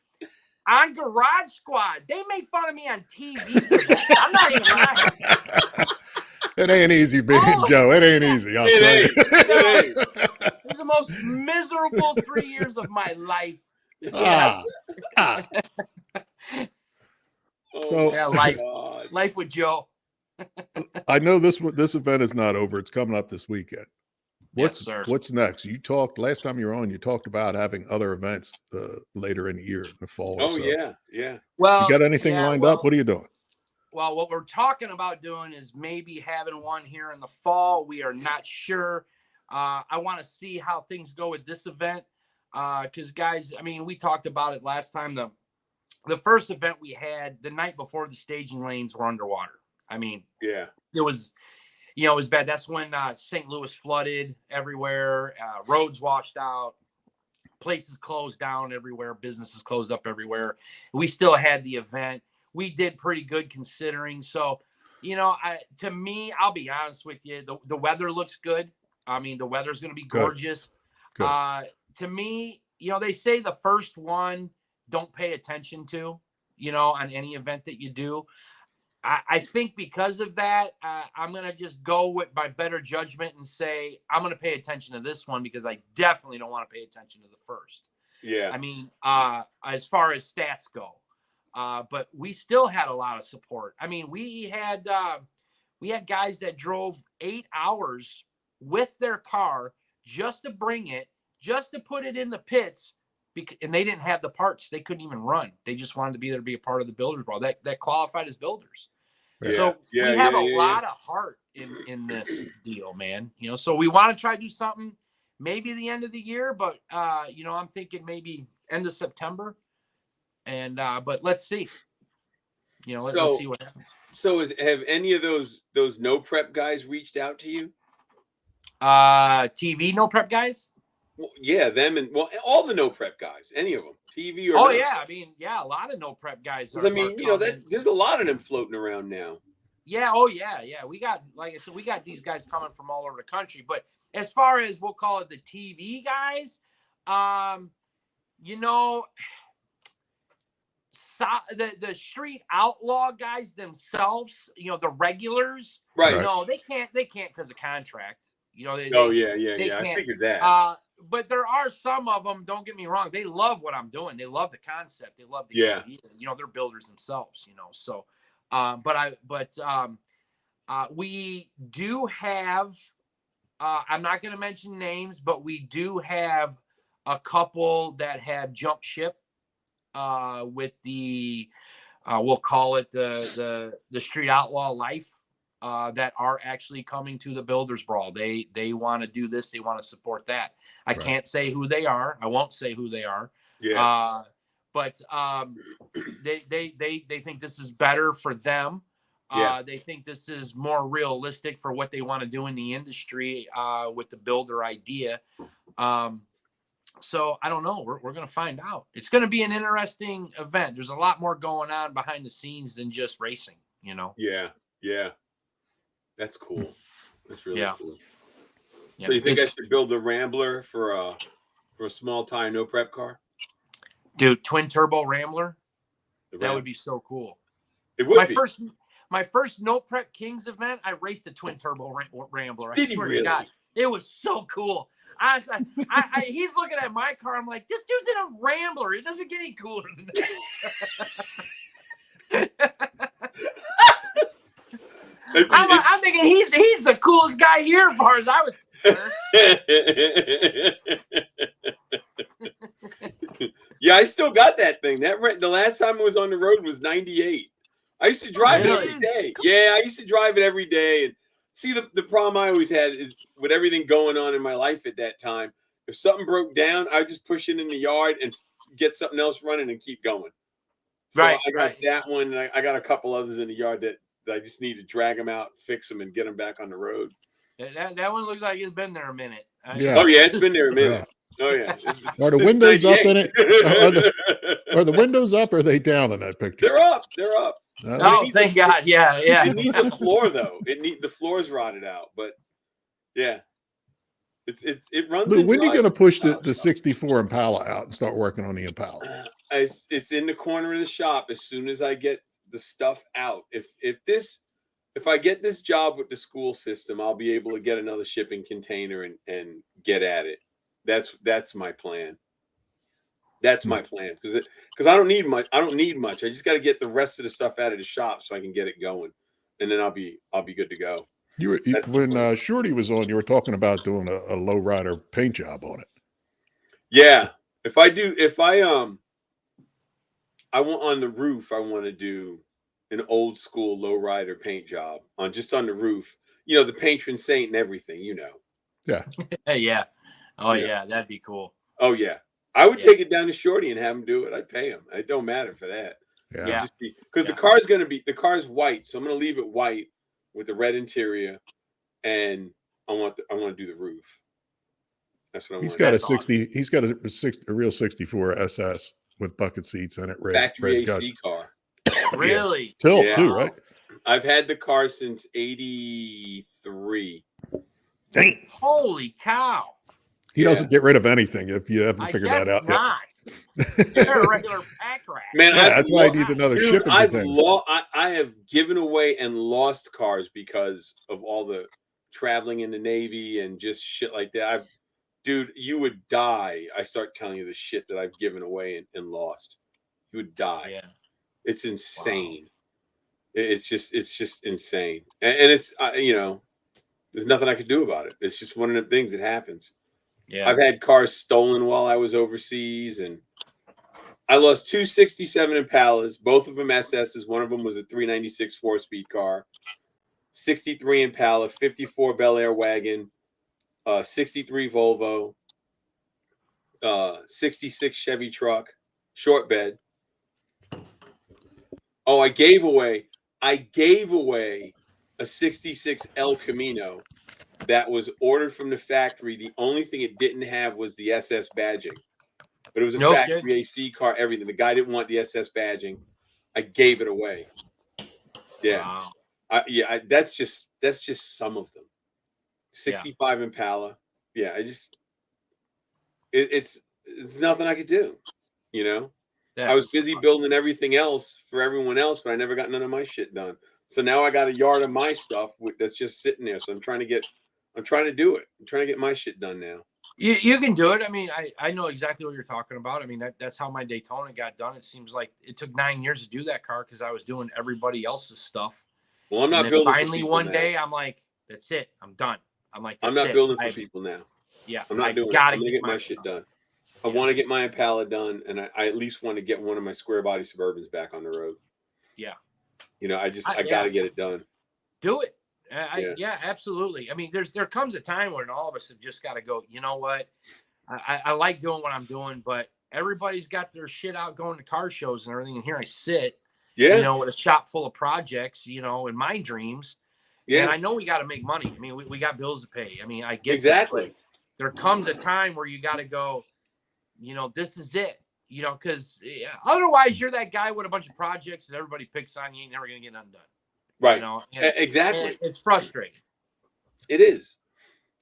A: On Garage Squad, they made fun of me on TV for that. I'm not even lying.
D: It ain't easy, Big Joe. It ain't easy. I'll tell you.
A: It was the most miserable 3 years of my life.
D: So
A: yeah, life with Joe.
D: I know this event is not over. It's coming up this weekend. What's next? You talked last time you were on. You talked about having other events later in the year, in the fall.
C: Oh, so. Yeah.
D: Well, you got anything lined up? What are you doing?
A: Well, what we're talking about doing is maybe having one here in the fall. We are not sure. I want to see how things go with this event. Because, guys, I mean, we talked about it last time. The first event we had, the night before, the staging lanes were underwater. I mean,
C: yeah,
A: it was. It was bad. That's when St. Louis flooded everywhere. Roads washed out. Places closed down everywhere. Businesses closed up everywhere. We still had the event. We did pretty good considering. So, to me, I'll be honest with you, the weather looks good. I mean, the weather's going to be gorgeous.
D: Good.
A: To me, they say the first one don't pay attention to, on any event that you do. I think because of that, I'm going to just go with my better judgment and say I'm going to pay attention to this one because I definitely don't want to pay attention to the first.
C: Yeah.
A: I mean, as far as stats go, but we still had a lot of support. I mean, we had guys that drove 8 hours with their car just to bring it, just to put it in the pits, and they didn't have the parts. They couldn't even run. They just wanted to be there to be a part of the builders brawl. That qualified as builders.
C: Yeah.
A: So we have a lot of heart in this deal, man. You know, so we want to try to do something maybe the end of the year, but you know, I'm thinking maybe end of September. And but let's see. You know, let's see what happens.
C: So have any of those no prep guys reached out to you?
A: TV no prep guys?
C: Well, yeah, them and all the no prep guys, any of them, TV or.
A: Oh yeah, I mean, yeah, a lot of no prep guys.
C: I mean, you know, there's a lot of them floating around now.
A: Yeah. Oh yeah, yeah. We got, like I said, we got these guys coming from all over the country. But as far as we'll call it the TV guys, you know, the street outlaw guys themselves, you know, the regulars,
C: right?
A: No, they can't because of contract. You know.
C: Yeah. I figured that.
A: But there are some of them. Don't get me wrong. They love what I'm doing. They love the concept. They love the idea. You know, they're builders themselves. You know, so. We do have. I'm not going to mention names, but we do have a couple that have jumped ship. With the, we'll call it the street outlaw life. That are actually coming to the builders brawl. They want to do this. They want to support that. I can't say who they are. I won't say who they are.
C: Yeah.
A: But they think this is better for them. They think this is more realistic for what they want to do in the industry with the builder idea. So I don't know. We're going to find out. It's going to be an interesting event. There's a lot more going on behind the scenes than just racing, you know?
C: Yeah. That's cool. That's really cool.
A: Yeah,
C: so you think I should build a Rambler for a small tire no prep car?
A: Dude, twin turbo Rambler? That would be so cool.
C: It would be.
A: My first no prep Kings event, I raced a twin turbo Rambler.
C: Did you really?
A: God, it was so cool. He's looking at my car. I'm like, this dude's in a Rambler. It doesn't get any cooler than that. I'm thinking he's the coolest guy here as far as I was
C: concerned. Yeah, I still got that thing. The last time it was on the road was 98. I used to drive it every day. Yeah, I used to drive it every day. And see, the problem I always had is with everything going on in my life at that time, if something broke down, I would just push it in the yard and get something else running and keep going. So I got that one, and I got a couple others in the yard that I just need to drag them out, fix them, and get them back on the road.
A: That one looks like it's been there a minute.
C: Yeah. Oh, yeah, it's been there a minute. Yeah. Oh, yeah.
D: Are the windows up in it? Are the windows up or are they down in that picture?
C: They're up. They're up.
A: Oh, thank God. Yeah.
C: It needs a floor, though. The floor's rotted out, but yeah. It runs.
D: Lou, when are you going to push the 64 Impala out and start working on the Impala?
C: It's in the corner of the shop as soon as I get the stuff out. If I get this job with the school system, I'll be able to get another shipping container and get at it. That's my plan. That's my plan because I don't need much. I just got to get the rest of the stuff out of the shop so I can get it going, and then I'll be good to go.
D: When Shorty was on, you were talking about doing a lowrider paint job on it.
C: Yeah, I want on the roof. I want to do an old school lowrider paint job on the roof. You know, the patron saint and everything. You know.
D: Yeah.
A: Yeah. Oh yeah, that'd be cool.
C: Oh yeah, I would take it down to Shorty and have him do it. I'd pay him. It don't matter for that.
D: Yeah.
C: Because the car's white, so I'm gonna leave it white with the red interior, and I want to do the roof. That's what I want.
D: He's got He's got a real 64 SS with bucket seats in it.
C: Factory AC car.
A: Really?
D: Tilt too, right?
C: I've had the car since '83.
D: Dang!
A: Holy cow!
D: He doesn't get rid of anything if you haven't figured that out
A: not. You're a regular pack rat.
C: Man,
D: Yeah, that's why he needs another shipping container.
C: I have given away and lost cars because of all the traveling in the Navy and just shit like that. Dude, you would die. I start telling you the shit that I've given away and lost. You would die.
A: Yeah.
C: It's insane. Wow. It's just insane. And it's, there's nothing I could do about it. It's just one of the things that happens.
A: Yeah.
C: I've had cars stolen while I was overseas, and I lost 2 67 Impalas, both of them SSs. One of them was a 396 4-speed car, 63 Impala, 54 Bel Air wagon, 63 Volvo, 66 Chevy truck, short bed. Oh, I gave away a 66 El Camino that was ordered from the factory. The only thing it didn't have was the SS badging. But it was a factory AC car, everything. The guy didn't want the SS badging. I gave it away. Yeah. Wow. That's just some of them. 65 Impala. Yeah, it's nothing I could do, I was busy building everything else for everyone else, but I never got none of my shit done. So now I got a yard of my stuff that's just sitting there. So I'm trying to do it. I'm trying to get my shit done now.
A: You can do it. I mean, I know exactly what you're talking about. I mean, that's how my Daytona got done. It seems like it took 9 years to do that car because I was doing everybody else's stuff.
C: Well, I'm not building.
A: Finally, one day, I'm like, that's it. I'm done. I'm like,
C: I'm not building for people now.
A: Yeah,
C: I'm not doing it. I'm gonna get my shit done. I want to get my Impala done, and I at least want to get one of my square body Suburbans back on the road.
A: Yeah.
C: I got to get it done.
A: Do it. Yeah, absolutely. I mean, there comes a time when all of us have just got to go, you know what? I like doing what I'm doing, but everybody's got their shit out going to car shows and everything. And here I sit, with a shop full of projects, in my dreams. Yeah. And I know we got to make money. I mean, we got bills to pay. I mean, I get
C: exactly.
A: That, there comes a time where you got to go, this is it, because otherwise you're that guy with a bunch of projects that everybody picks on. You ain't never going to get undone.
C: Right. Exactly.
A: And it's frustrating.
C: It is.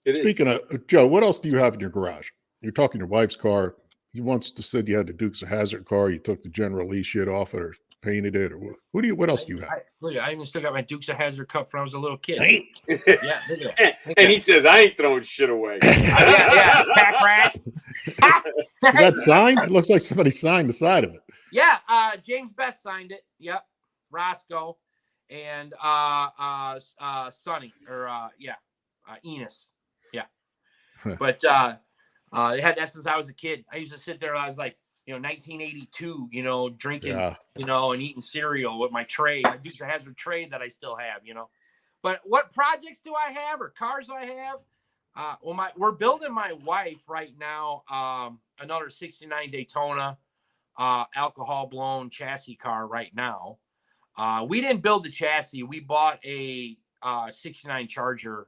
D: Speaking of, Joe, what else do you have in your garage? You're talking your wife's car. You once said you had the Dukes of Hazzard car. You took the General Lee shit off it or painted it, or what else do you have?
A: I even still got my Dukes of Hazzard cup when I was a little kid.
C: Yeah, look at that. And he says, I ain't throwing shit away.
A: Yeah, pack rat.
D: Is that signed? It looks like somebody signed the side of it.
A: Yeah, James Best signed it. Yep, Roscoe and Sonny or Enos. Yeah, but they had that since I was a kid. I used to sit there. I was like, 1982. Drinking, and eating cereal with my tray. My Dukes of Hazzard tray that I still have. But what projects do I have or cars do I have? We're building my wife right now another 69 Daytona alcohol blown chassis car right now. We didn't build the chassis. We bought a 69 Charger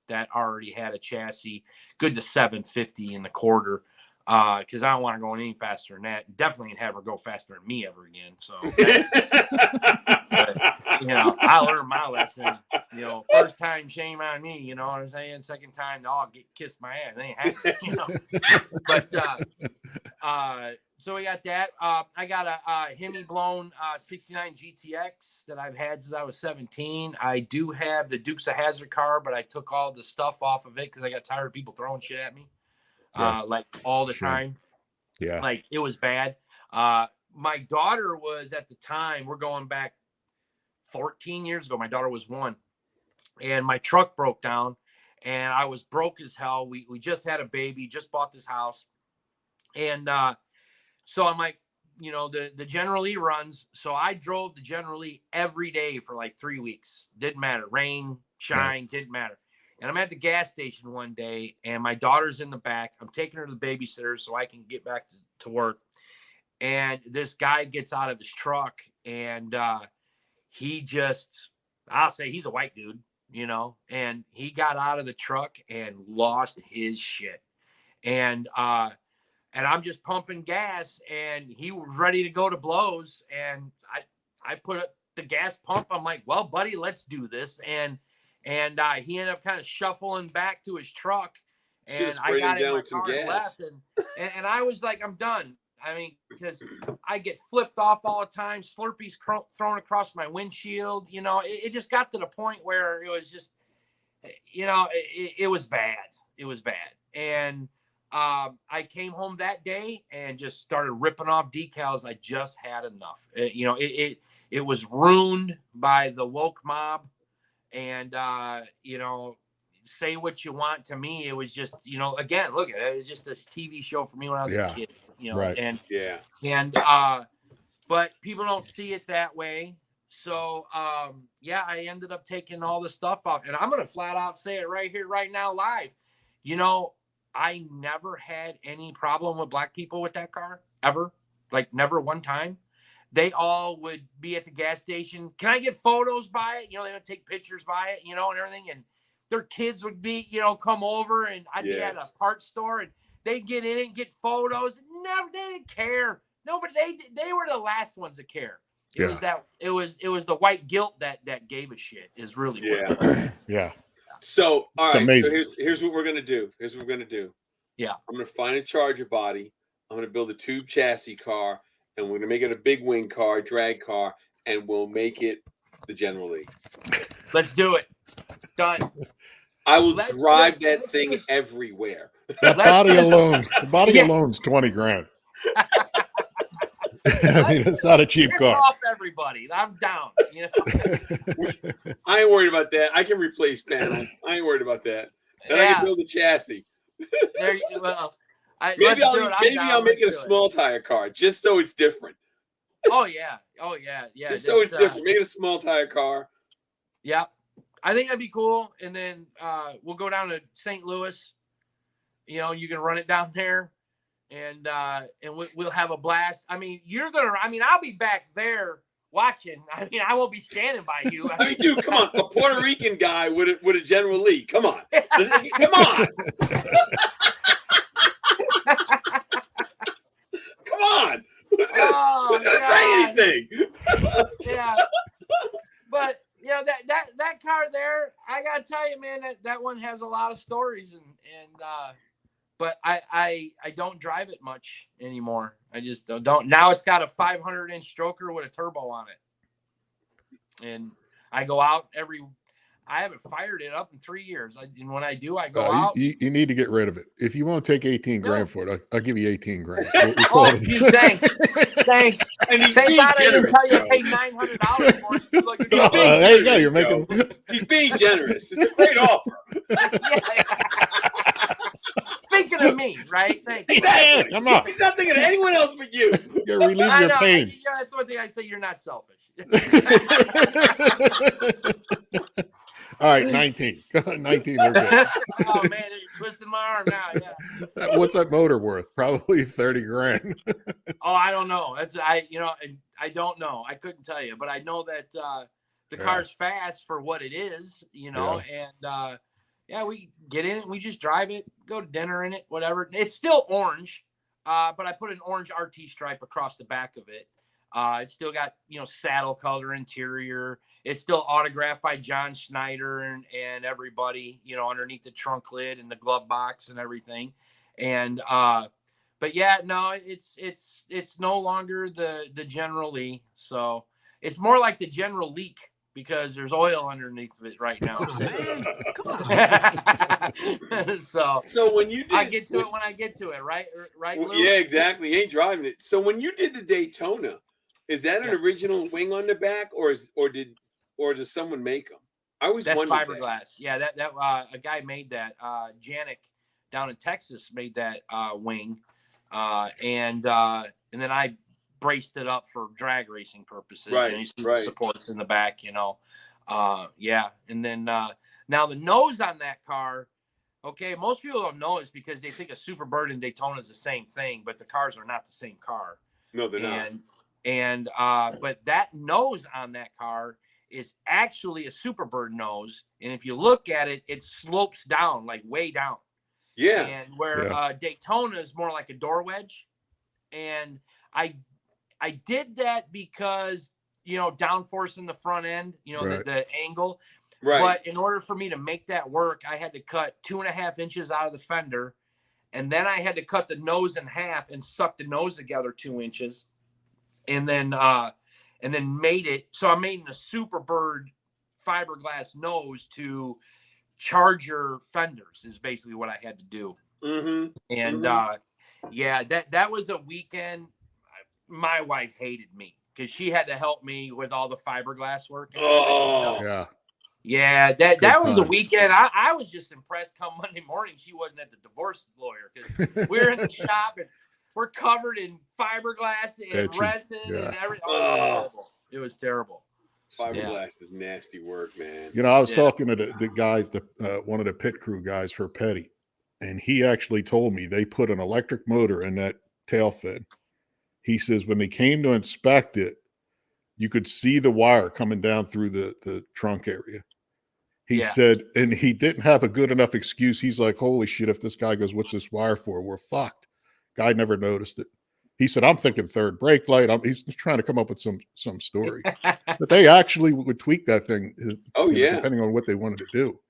A: that already had a chassis, good to 750 in the quarter, because I don't want to go any faster than that. Definitely ain't have her go faster than me ever again. So, I learned my lesson. First time, shame on me. You know what I'm saying? Second time, I'll get kissed my ass. It ain't happening. But so we got that. I got a Hemi blown 69 GTX that I've had since I was 17. I do have the Dukes of Hazzard car, but I took all the stuff off of it because I got tired of people throwing shit at me, like all the time.
D: Yeah,
A: like it was bad. My daughter was at the time. We're going back 14 years ago. My daughter was 1, and my truck broke down, and I was broke as hell. We just had a baby, just bought this house, and so I'm like, the General Lee runs. So I drove the General Lee every day for like 3 weeks. Didn't matter. Rain, shine, didn't matter. And I'm at the gas station one day, and my daughter's in the back. I'm taking her to the babysitter so I can get back to work. And this guy gets out of his truck, and he just, I'll say he's a white dude, and he got out of the truck and lost his shit. And I'm just pumping gas, and he was ready to go to blows. And I put up the gas pump. I'm like, well, buddy, let's do this. And he ended up kind of shuffling back to his truck, and I got in my car and left. And I was like, I'm done. I mean, because I get flipped off all the time, Slurpees thrown across my windshield. You know, it just got to the point where it was just, you know, it was bad. It was bad. And I came home that day and just started ripping off decals. I just had enough. You know, it was ruined by the woke mob. And, you know, say what you want. To me, it was just, you know, again, look at it. It was just a TV show for me when I was a kid, you know,
D: right.
A: and but people don't see it that way. So, yeah, I ended up taking all the stuff off, and I'm going to flat out say it right here, right now, live. You know, I never had any problem with black people with that car ever. Like, never one time. They all would be at the gas station. Can I get photos by it? You know, they would take pictures by it, you know, and everything. And their kids would be, you know, come over, and I'd be at a parts store, and they'd get in and get photos. Never, they didn't care. No, but they were the last ones to care. It was that it was the white guilt that gave a shit is really what.
D: Yeah.
C: So all
D: it's
C: right.
D: Amazing.
C: So here's what we're gonna do.
A: Yeah.
C: I'm gonna find a Charger body. I'm gonna build a tube chassis car, and we're gonna make it a big wing car, drag car, and we'll make it the General Lee.
A: Let's do it. Done.
C: I will drive that thing everywhere.
D: The body alone, alone's $20,000. I mean, it's not a cheap car.
A: Off everybody. I'm down. You know?
C: I ain't worried about that. I can replace panels. I ain't worried about that. Then I can build a chassis. Maybe I'll make it a small tire car just so it's different.
A: Oh yeah.
C: Just so it's different. Make it a small tire car.
A: Yeah, I think that'd be cool. And then we'll go down to St. Louis. You know, you can run it down there, and we'll have a blast. I mean, I'll be back there watching. I mean, I won't be standing by you.
C: I mean, dude, come on, a Puerto Rican guy with a General Lee. Come on, come on. Come on. Who's gonna say anything?
A: Yeah. But you know, that car there, I gotta tell you, man, that one has a lot of stories, and but I don't drive it much anymore. I just don't. Now it's got a 500-inch stroker with a turbo on it, and I go out I haven't fired it up in 3 years. And when I do, I go out.
D: You need to get rid of it. If you want to take $18,000 for it, I'll give you $18,000.
A: Oh, gee, thanks.
C: And he's
A: Thank
C: being
A: God I didn't
C: generous.
A: tell you to pay $900 for it. Like,
D: there you go. You're making.
C: He's being generous. It's a great offer.
A: Thinking of me, right? Thanks.
C: Exactly.
D: Come on.
C: He's not thinking of anyone else but you.
D: You relieve your pain.
A: Yeah, that's one thing I say. You're not selfish.
D: All right, 19. 19, we're good.
A: Oh man, you're twisting my arm now. Yeah.
D: What's that motor worth? Probably $30,000.
A: Oh, I don't know. I don't know. I couldn't tell you, but I know that the car's fast for what it is, you know, and we get in it, we just drive it, go to dinner in it, whatever. It's still orange, but I put an orange RT stripe across the back of it. It's still got, you know, saddle color interior. It's still autographed by John Schneider and everybody, you know, underneath the trunk lid and the glove box and everything. And but yeah, no, it's no longer the General Lee. So it's more like the General Leak because there's oil underneath of it right now.
C: So when you did,
A: I get to it when I get to it, right, Lou?
C: Yeah, exactly. You ain't driving it. So when you did the Daytona, is that an original wing on the back, or does someone make them? I always
A: That's
C: wondered
A: fiberglass.
C: that.
A: Yeah, that a guy made that. Janik down in Texas made that wing, and then I braced it up for drag racing purposes.
C: Right,
A: and you see the supports in the back, you know. And then now the nose on that car. Okay, most people don't know it's because they think a Superbird and Daytona is the same thing, but the cars are not the same car.
C: No, they're not.
A: And but that nose on that car is actually a Superbird nose, and if you look at it, it slopes down, like way down.
C: Yeah.
A: And where Daytona is more like a door wedge, and I did that because, you know, downforce in the front end, you know, the angle.
C: Right.
A: But in order for me to make that work, I had to cut 2.5 inches out of the fender And then I had to cut the nose in half and suck the nose together 2 inches. And then made it. So I'm making a Superbird fiberglass nose to Charger fenders is basically what I had to do.
C: Mm-hmm.
A: And yeah, that was a weekend. My wife hated me because she had to help me with all the fiberglass work.
D: Yeah.
A: Yeah, that was a weekend. I was just impressed. Come Monday morning, she wasn't at the divorce lawyer because we were in the shop and we're covered in fiberglass and resin and everything. Oh, it was terrible.
C: Fiberglass is nasty work, man.
D: You know, I was talking to the guys, one of the pit crew guys for Petty, and he actually told me they put an electric motor in that tail fin. He says when they came to inspect it, you could see the wire coming down through the trunk area. He said, and he didn't have a good enough excuse. He's like, holy shit, if this guy goes, what's this wire for? We're fucked. Guy never noticed it. He said, I'm thinking third brake light. He's trying to come up with some story. But they actually would tweak that thing. Depending on what they wanted to do.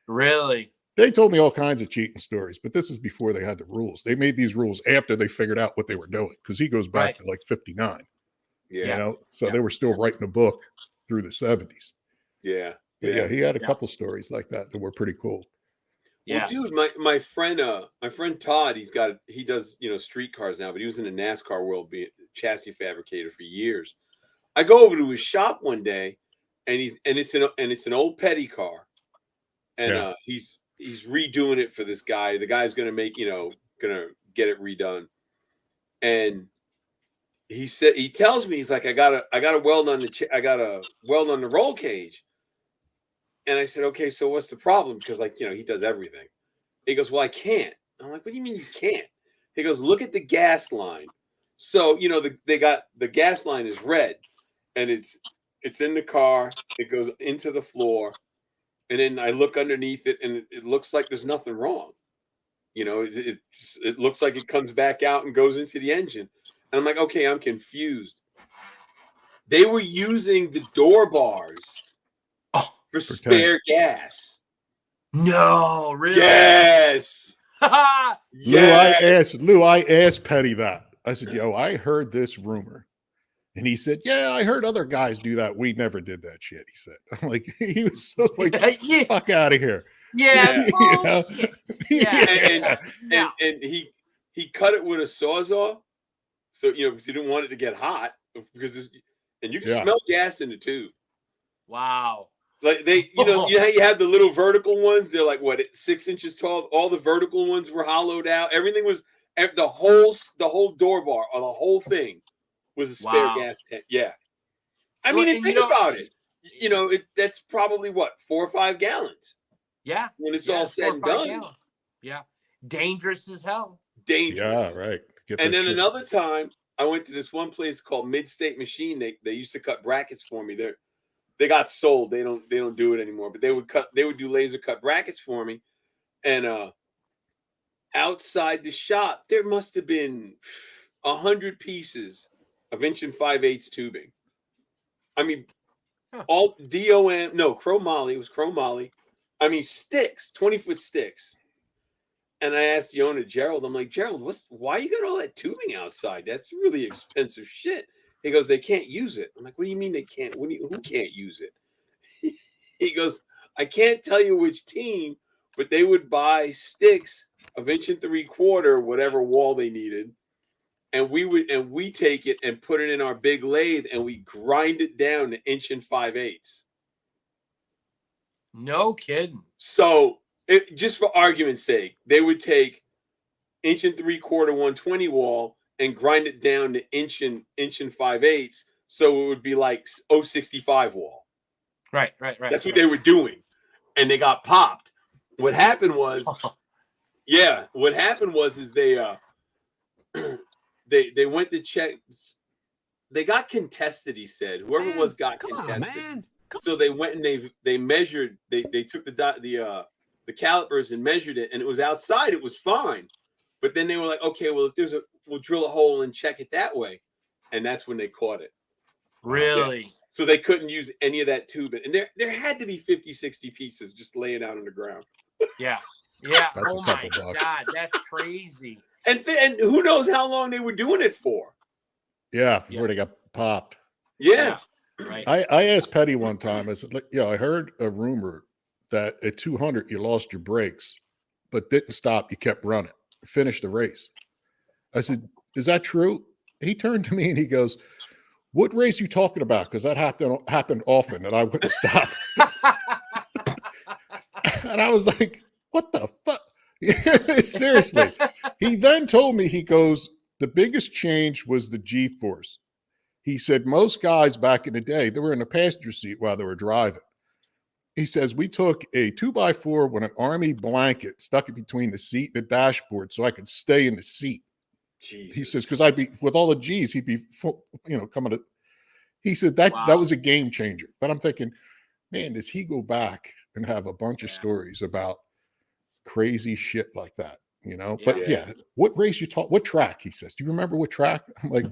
A: Really?
D: They told me all kinds of cheating stories, but this is before they had the rules. They made these rules after they figured out what they were doing, because he goes back to like 59.
C: Yeah.
D: You know, so they were still writing a book through the 70s.
C: Yeah.
D: Yeah, he had a couple stories like that were pretty cool.
C: Well, dude, my friend Todd, he does street cars now, but he was in the NASCAR world, being a chassis fabricator for years. I go over to his shop one day, and it's an old Petty car, and he's redoing it for this guy. The guy's gonna get it redone, and he tells me, he's like, I got a weld on the roll cage. And I said, okay, so what's the problem? Because he does everything. He goes, well, I can't. I'm like, what do you mean you can't? He goes, look at the gas line. So, they got the gas line is red, and it's in the car. It goes into the floor. And then I look underneath it, and it looks like there's nothing wrong. It looks like it comes back out and goes into the engine. And I'm like, okay, I'm confused. They were using the door bars for spare gas.
A: No, really?
C: Yes.
D: Lou, I asked Petty that. I said, yo, I heard this rumor. And he said, yeah, I heard other guys do that. We never did that shit, he said. I'm like, he was so like, fuck out of here.
A: Yeah.
C: And he cut it with a Sawzall. So, because he didn't want it to get hot. And you can smell gas in the tube.
A: Wow.
C: Like you have the little vertical ones. They're like 6 inches tall. All the vertical ones were hollowed out. Everything was the whole door bar or the whole thing was a spare gas tank. Yeah, I mean, and think about it. That's probably 4 or 5 gallons.
A: Yeah,
C: when it's all said and done.
A: Gallons. Yeah, dangerous as hell.
C: Dangerous.
D: Yeah, right.
C: And then another time, I went to this one place called Mid-State Machine. They used to cut brackets for me. They got sold. They don't do it anymore. But they would do laser cut brackets for me. And outside the shop, there must have been 100 pieces of 1 5/8 tubing. I mean, all DOM, no, chromoly. It was chromoly. I mean, sticks, 20-foot sticks. And I asked the owner, Gerald, I'm like, Gerald, why you got all that tubing outside? That's really expensive shit. He goes, they can't use it. I'm like, what do you mean they can't? Who can't use it? He goes, I can't tell you which team, but they would buy sticks of 1 3/4, whatever wall they needed. And we take it and put it in our big lathe and we grind it down to 1 5/8.
A: No kidding.
C: So just for argument's sake, they would take 1 3/4 120 wall and grind it down to 1 5/8, so it would be like 065 wall.
A: Right.
C: That's what they were doing, and they got popped. What happened was, is they went to check. They got contested. He said, whoever it was got contested. So they went and they measured. They took the calipers and measured it, and it was outside. It was fine. But then they were like, okay, well, we'll drill a hole and check it that way. And that's when they caught it.
A: Really?
C: Yeah. So they couldn't use any of that tubing. And there had to be 50, 60 pieces just laying out on the ground.
A: Yeah. Yeah.
D: That's
A: Oh
D: a
A: my
D: couple bucks.
A: God, that's crazy.
C: And who knows how long they were doing it for?
D: Yeah, before they got popped.
C: Yeah.
A: Right.
D: I asked Petty one time, I said, look, I heard a rumor that at 200 you lost your brakes, but didn't stop. You kept running, finished the race. I said, is that true? He turned to me and he goes, what race you talking about? Because that happened often and I wouldn't stop. And I was like, what the fuck? Seriously. He then told me, he goes, the biggest change was the G-force. He said most guys back in the day, they were in the passenger seat while they were driving. He says, we took a 2x4 with an army blanket, stuck it between the seat and the dashboard so I could stay in the seat.
C: Jesus.
D: He says, because I'd be, with all the G's, he'd be full, coming to, he said that was a game changer. But I'm thinking, man, does he go back and have a bunch of stories about crazy shit like that, But what race you taught, what track? He says, do you remember what track? I'm like,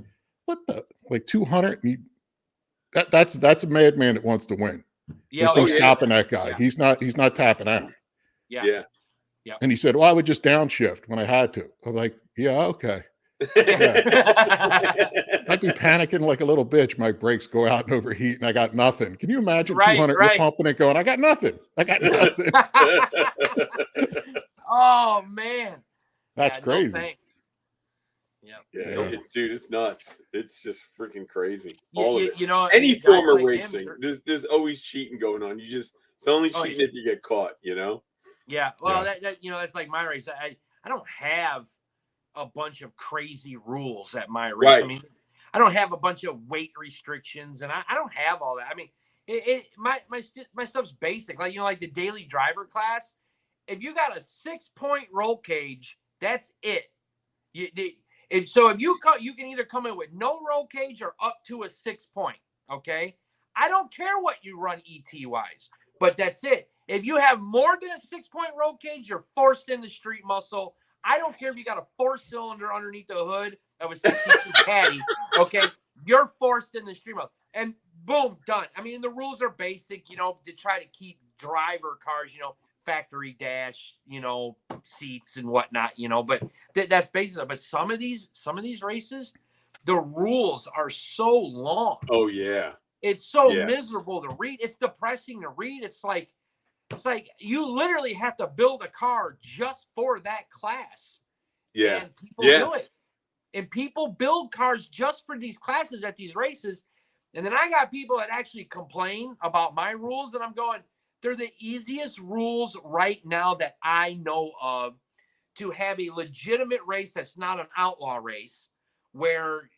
D: what the, like 200? That's a madman that wants to win.
A: Yeah,
D: there's no stopping that guy.
A: Yeah.
D: He's not tapping out.
A: Yeah.
D: And he said, well, I would just downshift when I had to. I'm like, yeah, okay. Yeah. I'd be panicking like a little bitch. My brakes go out and overheat and I got nothing. Can you imagine 200 you're pumping it going, I got nothing.
A: Oh man.
D: That's crazy.
A: No
C: Yeah, dude, it's nuts. It's just freaking crazy.
A: Any
C: form of racing, there's always cheating going on. It's only cheating if you get caught,
A: Yeah. Well, that that's like my race. I don't have a bunch of crazy rules at my race.
C: Right.
A: I mean, I don't have a bunch of weight restrictions, and I don't have all that. I mean, my stuff's basic. Like like the daily driver class. If you got a 6-point roll cage, that's it. So if you can either come in with no roll cage or up to a 6-point. Okay, I don't care what you run ET wise, but that's it. If you have more than a 6-point roll cage, you're forced in the street muscle. I don't care if you got a 4-cylinder underneath the hood of a 62 Caddy. Okay, you're forced in the street muscle, and boom, done. I mean, the rules are basic, to try to keep driver cars, factory dash, seats and whatnot, but that's basic. But some of these races, the rules are so long.
C: Oh yeah.
A: It's so miserable to read. It's depressing to read. It's like you literally have to build a car just for that class.
C: Yeah.
A: And people do it. And people build cars just for these classes at these races. And then I got people that actually complain about my rules, and I'm going, they're the easiest rules right now that I know of to have a legitimate race that's not an outlaw race where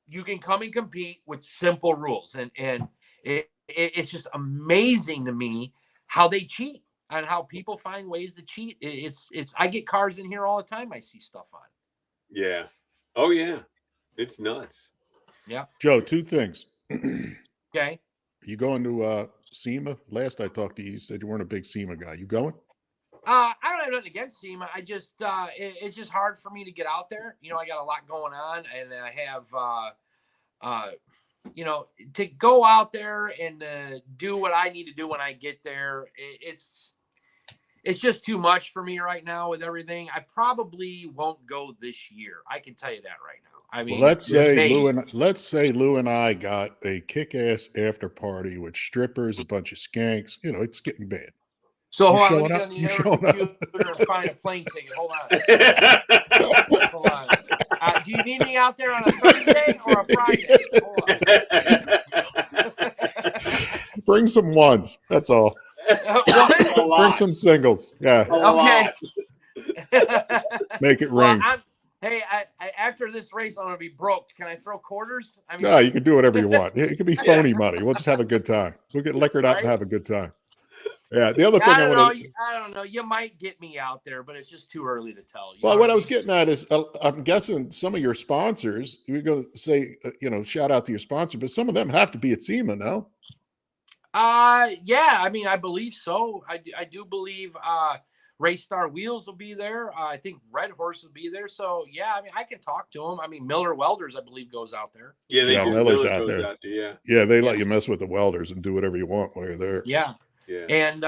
A: you can come and compete with simple rules. And it's just amazing to me how they cheat and how people find ways to cheat. I get cars in here all the time I see stuff on.
C: Yeah. Oh yeah. It's nuts.
A: Yeah.
D: Joe, 2 things.
A: Okay.
D: You going to SEMA? Last I talked to you, you said you weren't a big SEMA guy. You going?
A: I don't have nothing against SEMA. I just it's just hard for me to get out there. I got a lot going on, and I have to go out there and do what I need to do when I get there. It's just too much for me right now with everything. I probably won't go this year. I can tell you that right now. I mean,
D: well, let's say Lou and I got a kick-ass after party with strippers, a bunch of skanks. It's getting bad.
A: So
D: you
A: hold on, you showing up? Find a plane ticket. Hold on. Do you need me out there on a Thursday or a Friday? Hold on.
D: Bring some ones. That's all. Bring some singles. Yeah.
A: Okay.
D: Make it ring.
A: Hey, after this race, I'm going to be broke. Can I throw quarters?
D: No, you can do whatever you want. It could be phony money. We'll just have a good time. We'll get liquored out and have a good time. Yeah. The other thing I
A: don't know. You might get me out there, but it's just too early to tell.
D: Well, what I was getting at is I'm guessing some of your sponsors, you're going to say, shout out to your sponsor, but some of them have to be at SEMA, no?
A: Yeah. I mean, I believe so. I do believe Race Star Wheels will be there. I think Red Horse will be there. So yeah, I mean, I can talk to them. I mean, Miller Welders, I believe, goes out there.
C: Yeah,
D: Miller's out there. Yeah, they let you mess with the welders and do whatever you want while you're there.
A: Yeah.
C: Yeah.
A: And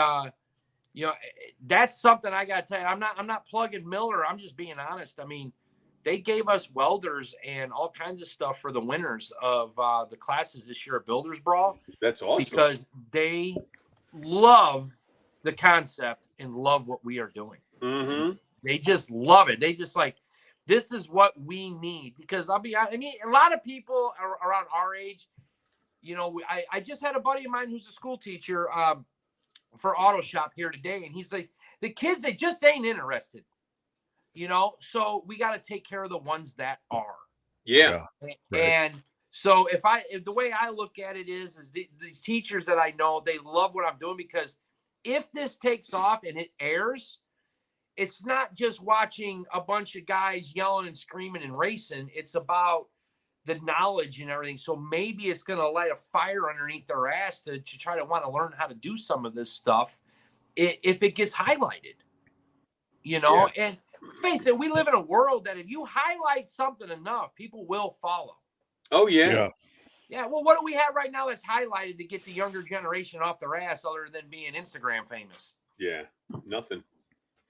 A: that's something I got to tell you. I'm not plugging Miller. I'm just being honest. I mean, they gave us welders and all kinds of stuff for the winners of the classes this year at Builders Brawl.
C: That's awesome.
A: Because they love the concept and love what we are doing.
C: Mm-hmm.
A: They just love it. They just like, this is what we need. Because I'll be honest, I mean, a lot of people around our age, I just had a buddy of mine who's a school teacher for auto shop here today. And he's like, the kids, they just ain't interested. So we got to take care of the ones that are.
C: Yeah.
A: And so if the way I look at it is these teachers that I know, they love what I'm doing, because if this takes off and it airs, it's not just watching a bunch of guys yelling and screaming and racing. It's about the knowledge and everything. So maybe it's going to light a fire underneath their ass to try to want to learn how to do some of this stuff if it gets highlighted, and face it, we live in a world that if you highlight something enough, people will follow.
C: Oh, yeah.
A: Yeah. Well, what do we have right now that's highlighted to get the younger generation off their ass other than being Instagram famous?
C: Yeah. Nothing.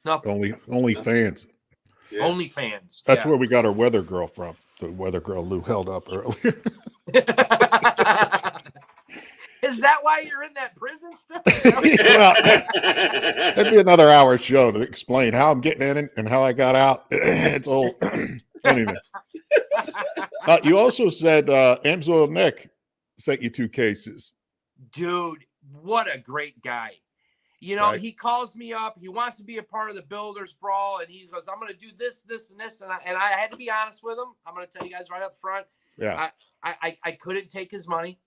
D: Only fans.
C: Yeah.
A: Only fans.
D: That's where we got our weather girl from. The weather girl Lou held up earlier.
A: Is that why you're in that prison stuff?
D: Well, that'd be another hour show to explain how I'm getting in it and how I got out. It's all anyway. You also said Amsoil Nick sent you 2 cases.
A: Dude, what a great guy.
D: Right.
A: He calls me up. He wants to be a part of the Builders Brawl, and he goes, I'm going to do this, this, and this. And I had to be honest with him. I'm going to tell you guys right up front.
D: Yeah.
A: I couldn't take his money.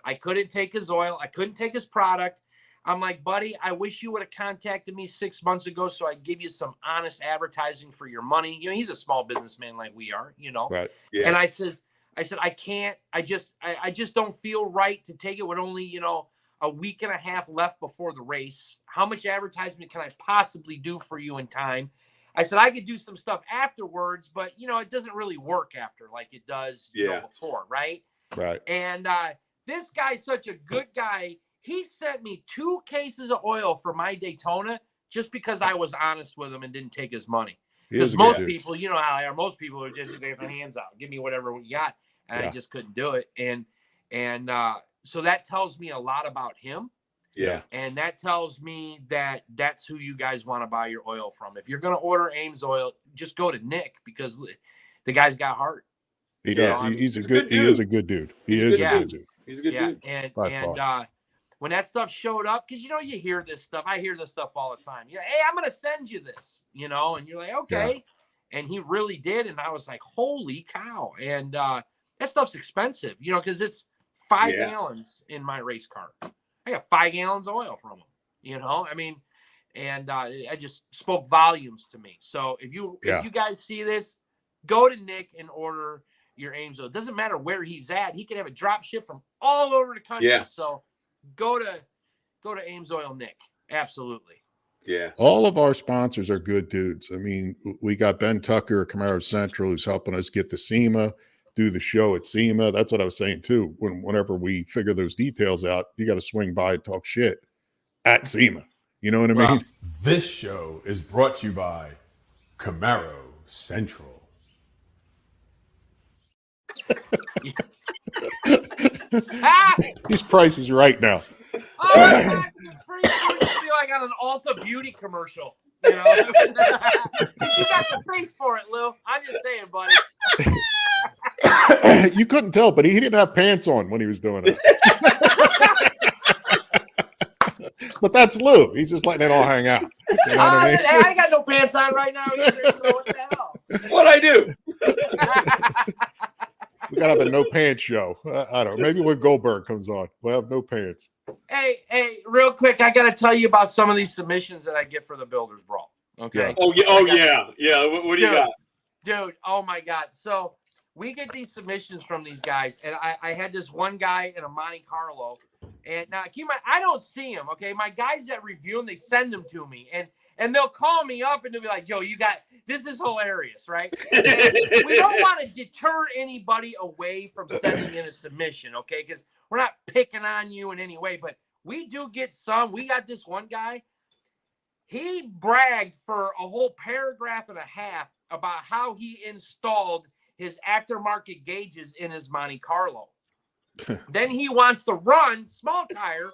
A: I couldn't take his oil. I couldn't take his product. I'm like, buddy, I wish you would have contacted me 6 months ago so I give you some honest advertising for your money. He's a small businessman like we are,
D: Right.
A: Yeah. And I said, I can't. I just don't feel right to take it with only, a week and a half left before the race. How much advertisement can I possibly do for you in time? I said, I could do some stuff afterwards, but it doesn't really work after like it does before. Right.
D: Right.
A: And this guy's such a good guy. He sent me 2 cases of oil for my Daytona just because I was honest with him and didn't take his money. Because most people, you know how they are. Most people are just get their hands out. Give me whatever we got. And I just couldn't do it. And so that tells me a lot about him.
C: Yeah.
A: And that tells me that that's who you guys want to buy your oil from. If you're going to order Ames oil, just go to Nick because the guy's got heart.
D: He does. He's a good dude. He is a good dude. He is a good dude.
C: He's a good dude.
A: And when that stuff showed up, because you hear this stuff. I hear this stuff all the time. Hey, I'm going to send you this, and you're like, okay. Yeah. And he really did. And I was like, holy cow. And that stuff's expensive, because it's 5 gallons in my race car. I got 5 gallons of oil from him, I mean, and I just spoke volumes to me. So if you guys see this, go to Nick and order your Ames oil. It doesn't matter where he's at. He can have a drop ship from all over the country.
C: Yeah.
A: So go to Ames Oil Nick. Absolutely.
C: Yeah.
D: All of our sponsors are good dudes. I mean, we got Ben Tucker, Camaro Central, who's helping us get to SEMA, do the show at SEMA. That's what I was saying too. Whenever we figure those details out, you got to swing by and talk shit at SEMA. You know what I mean?
M: This show is brought to you by Camaro Central.
D: These prices right now.
A: Oh, my God, it's pretty cool to feel like on an Ulta Beauty commercial. You got the face for it, Lou. I'm just saying, buddy.
D: You couldn't tell, but he didn't have pants on when he was doing it. But that's Lou. He's just letting it all hang out. You know what I mean?
A: I got no pants on right now either. So what the hell?
C: That's what I do.
D: We got to have a no pants show. I don't know. Maybe when Goldberg comes on, we'll have no pants.
A: Hey, real quick, I got to tell you about some of these submissions that I get for the Builders Brawl. Okay.
C: Yeah. Yeah. What do you got?
A: Dude, oh my God. So we get these submissions from these guys, and I had this one guy in a Monte Carlo, and now keep in mind, I don't see him. Okay, my guys that review them, they send them to me, and they'll call me up and they'll be like, Joe, this is hilarious, right? And we don't want to deter anybody away from sending in a submission, okay? Because we're not picking on you in any way, but we do get some. We got this one guy. He bragged for a whole paragraph and a half about how he installed his aftermarket gauges in his Monte Carlo. Then he wants to run small tire,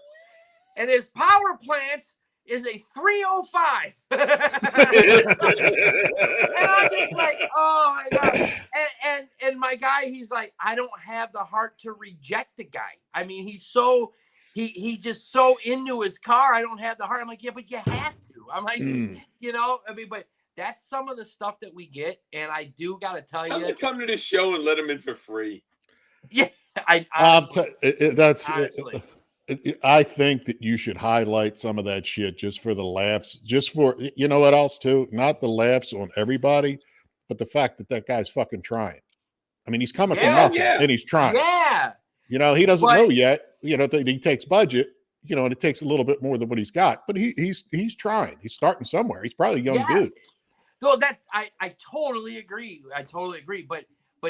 A: and his power plant is a 305. And I'm just like, oh my God. And my guy, he's like, I don't have the heart to reject the guy. I mean, he's just so into his car. I don't have the heart. I'm like, yeah, but you have to. I'm like, you know, I mean, but that's some of the stuff that we get. And I do got to tell you,
C: come to the show and let him in for free.
A: Yeah. I
D: think that you should highlight some of that shit just for the laughs, just for, you know what else too? Not the laughs on everybody, but the fact that that guy's fucking trying. I mean, he's coming from nothing and he's trying.
A: Yeah.
D: You know, he doesn't know yet, you know, that he takes budget, you know, and it takes a little bit more than what he's got, but he's trying. He's starting somewhere. He's probably a young dude.
A: So I totally agree. I totally agree. But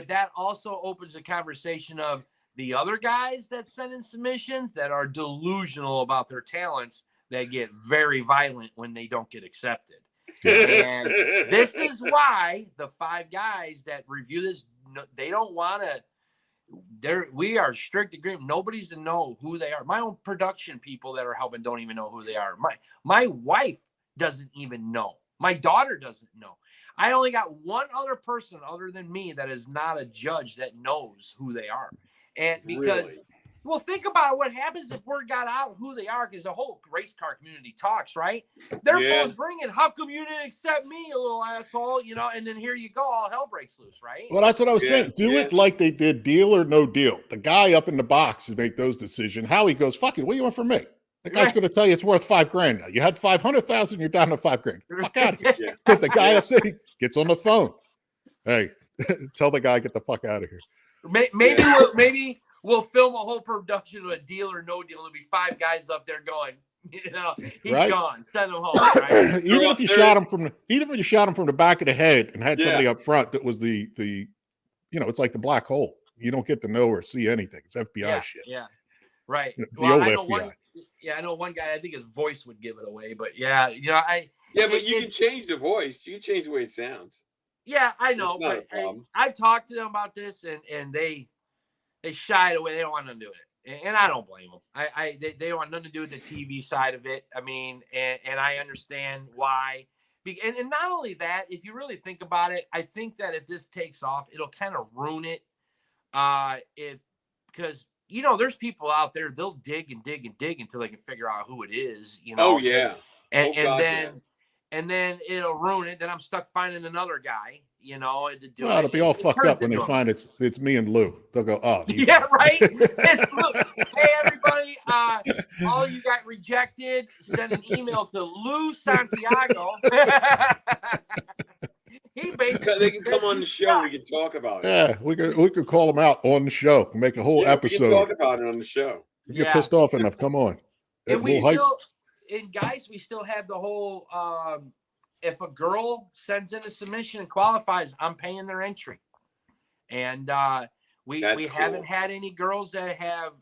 A: that also opens the conversation of the other guys that send in submissions that are delusional about their talents that get very violent when they don't get accepted. And this is why the 5 guys that review this, they don't want to. We are strict agreement. Nobody's to know who they are. My own production people that are helping don't even know who they are. My wife doesn't even know. My daughter doesn't know. I only got one other person other than me that is not a judge that knows who they are. And because, well, think about what happens if word got out who they are, because the whole race car community talks, right? They're both bringing, how come you didn't accept me, you little asshole, you know, and then here you go, all hell breaks loose, right?
D: Well, that's what I was saying. Do it like they did Deal or No Deal. The guy up in the box to make those decisions. How he goes, fuck it, what do you want from me? The guy's going to tell you it's worth $5,000 now. You had 500,000, you're down to $5,000. Fuck out of here. Get the guy upset, he gets on the phone. Hey, tell the guy, get the fuck out of here.
A: Maybe we'll film a whole production of a Deal or No Deal. There'll be 5 guys up there going, you know, he's gone. Send him home. Right?
D: Even if you shot him from the back of the head and had somebody up front that was the you know, it's like the black hole. You don't get to know or see anything. It's FBI shit.
A: Yeah. Right.
D: You know, the old FBI.
A: I know one guy, I think his voice would give it away, but you know,
C: but you can change the voice. You can change the way it sounds.
A: Yeah, I know. But I've talked to them about this, and they shied away. They don't want nothing to do with it, and I don't blame them. They don't want nothing to do with the TV side of it. I mean, and I understand why. And not only that, if you really think about it, I think that if this takes off, it'll kind of ruin it. Because you know, there's people out there, they'll dig and dig and dig until they can figure out who it is. You know.
C: Oh yeah.
A: And then it'll ruin it. Then I'm stuck finding another guy, you know, to do
D: it'll be all fucked up when they find it's me and Lou. They'll go, oh.
A: Yeah, right? It's Lou. Hey, everybody, all you got rejected, send an email to Lou Santiago.
C: They can come on the show. We can talk about it.
D: Yeah, we could call them out on the show. Make a whole episode.
C: We can talk about it on the show.
D: If you're pissed off enough, come on.
A: And guys, we still have the whole if a girl sends in a submission and qualifies, I'm paying their entry. And we haven't had any girls that have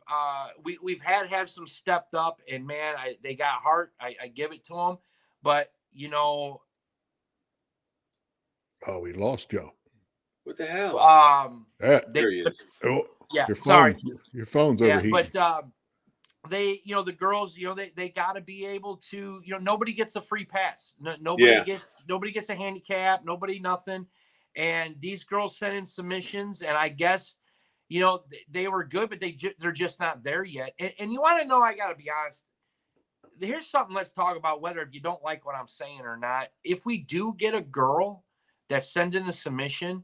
A: we've had some stepped up, and man, they got heart. I give it to them, but you know.
D: Oh, we lost Joe.
C: What the hell?
D: There he is. Oh,
A: yeah,
D: your phone's overheating.
A: But they, you know, the girls, you know, they got to be able to, you know, nobody gets a free pass. Nobody gets a handicap. Nobody nothing. And these girls sent in submissions, and I guess, you know, they were good, but they're just not there yet. And you want to know? I got to be honest. Here's something. Let's talk about whether if you don't like what I'm saying or not. If we do get a girl that sends in a submission,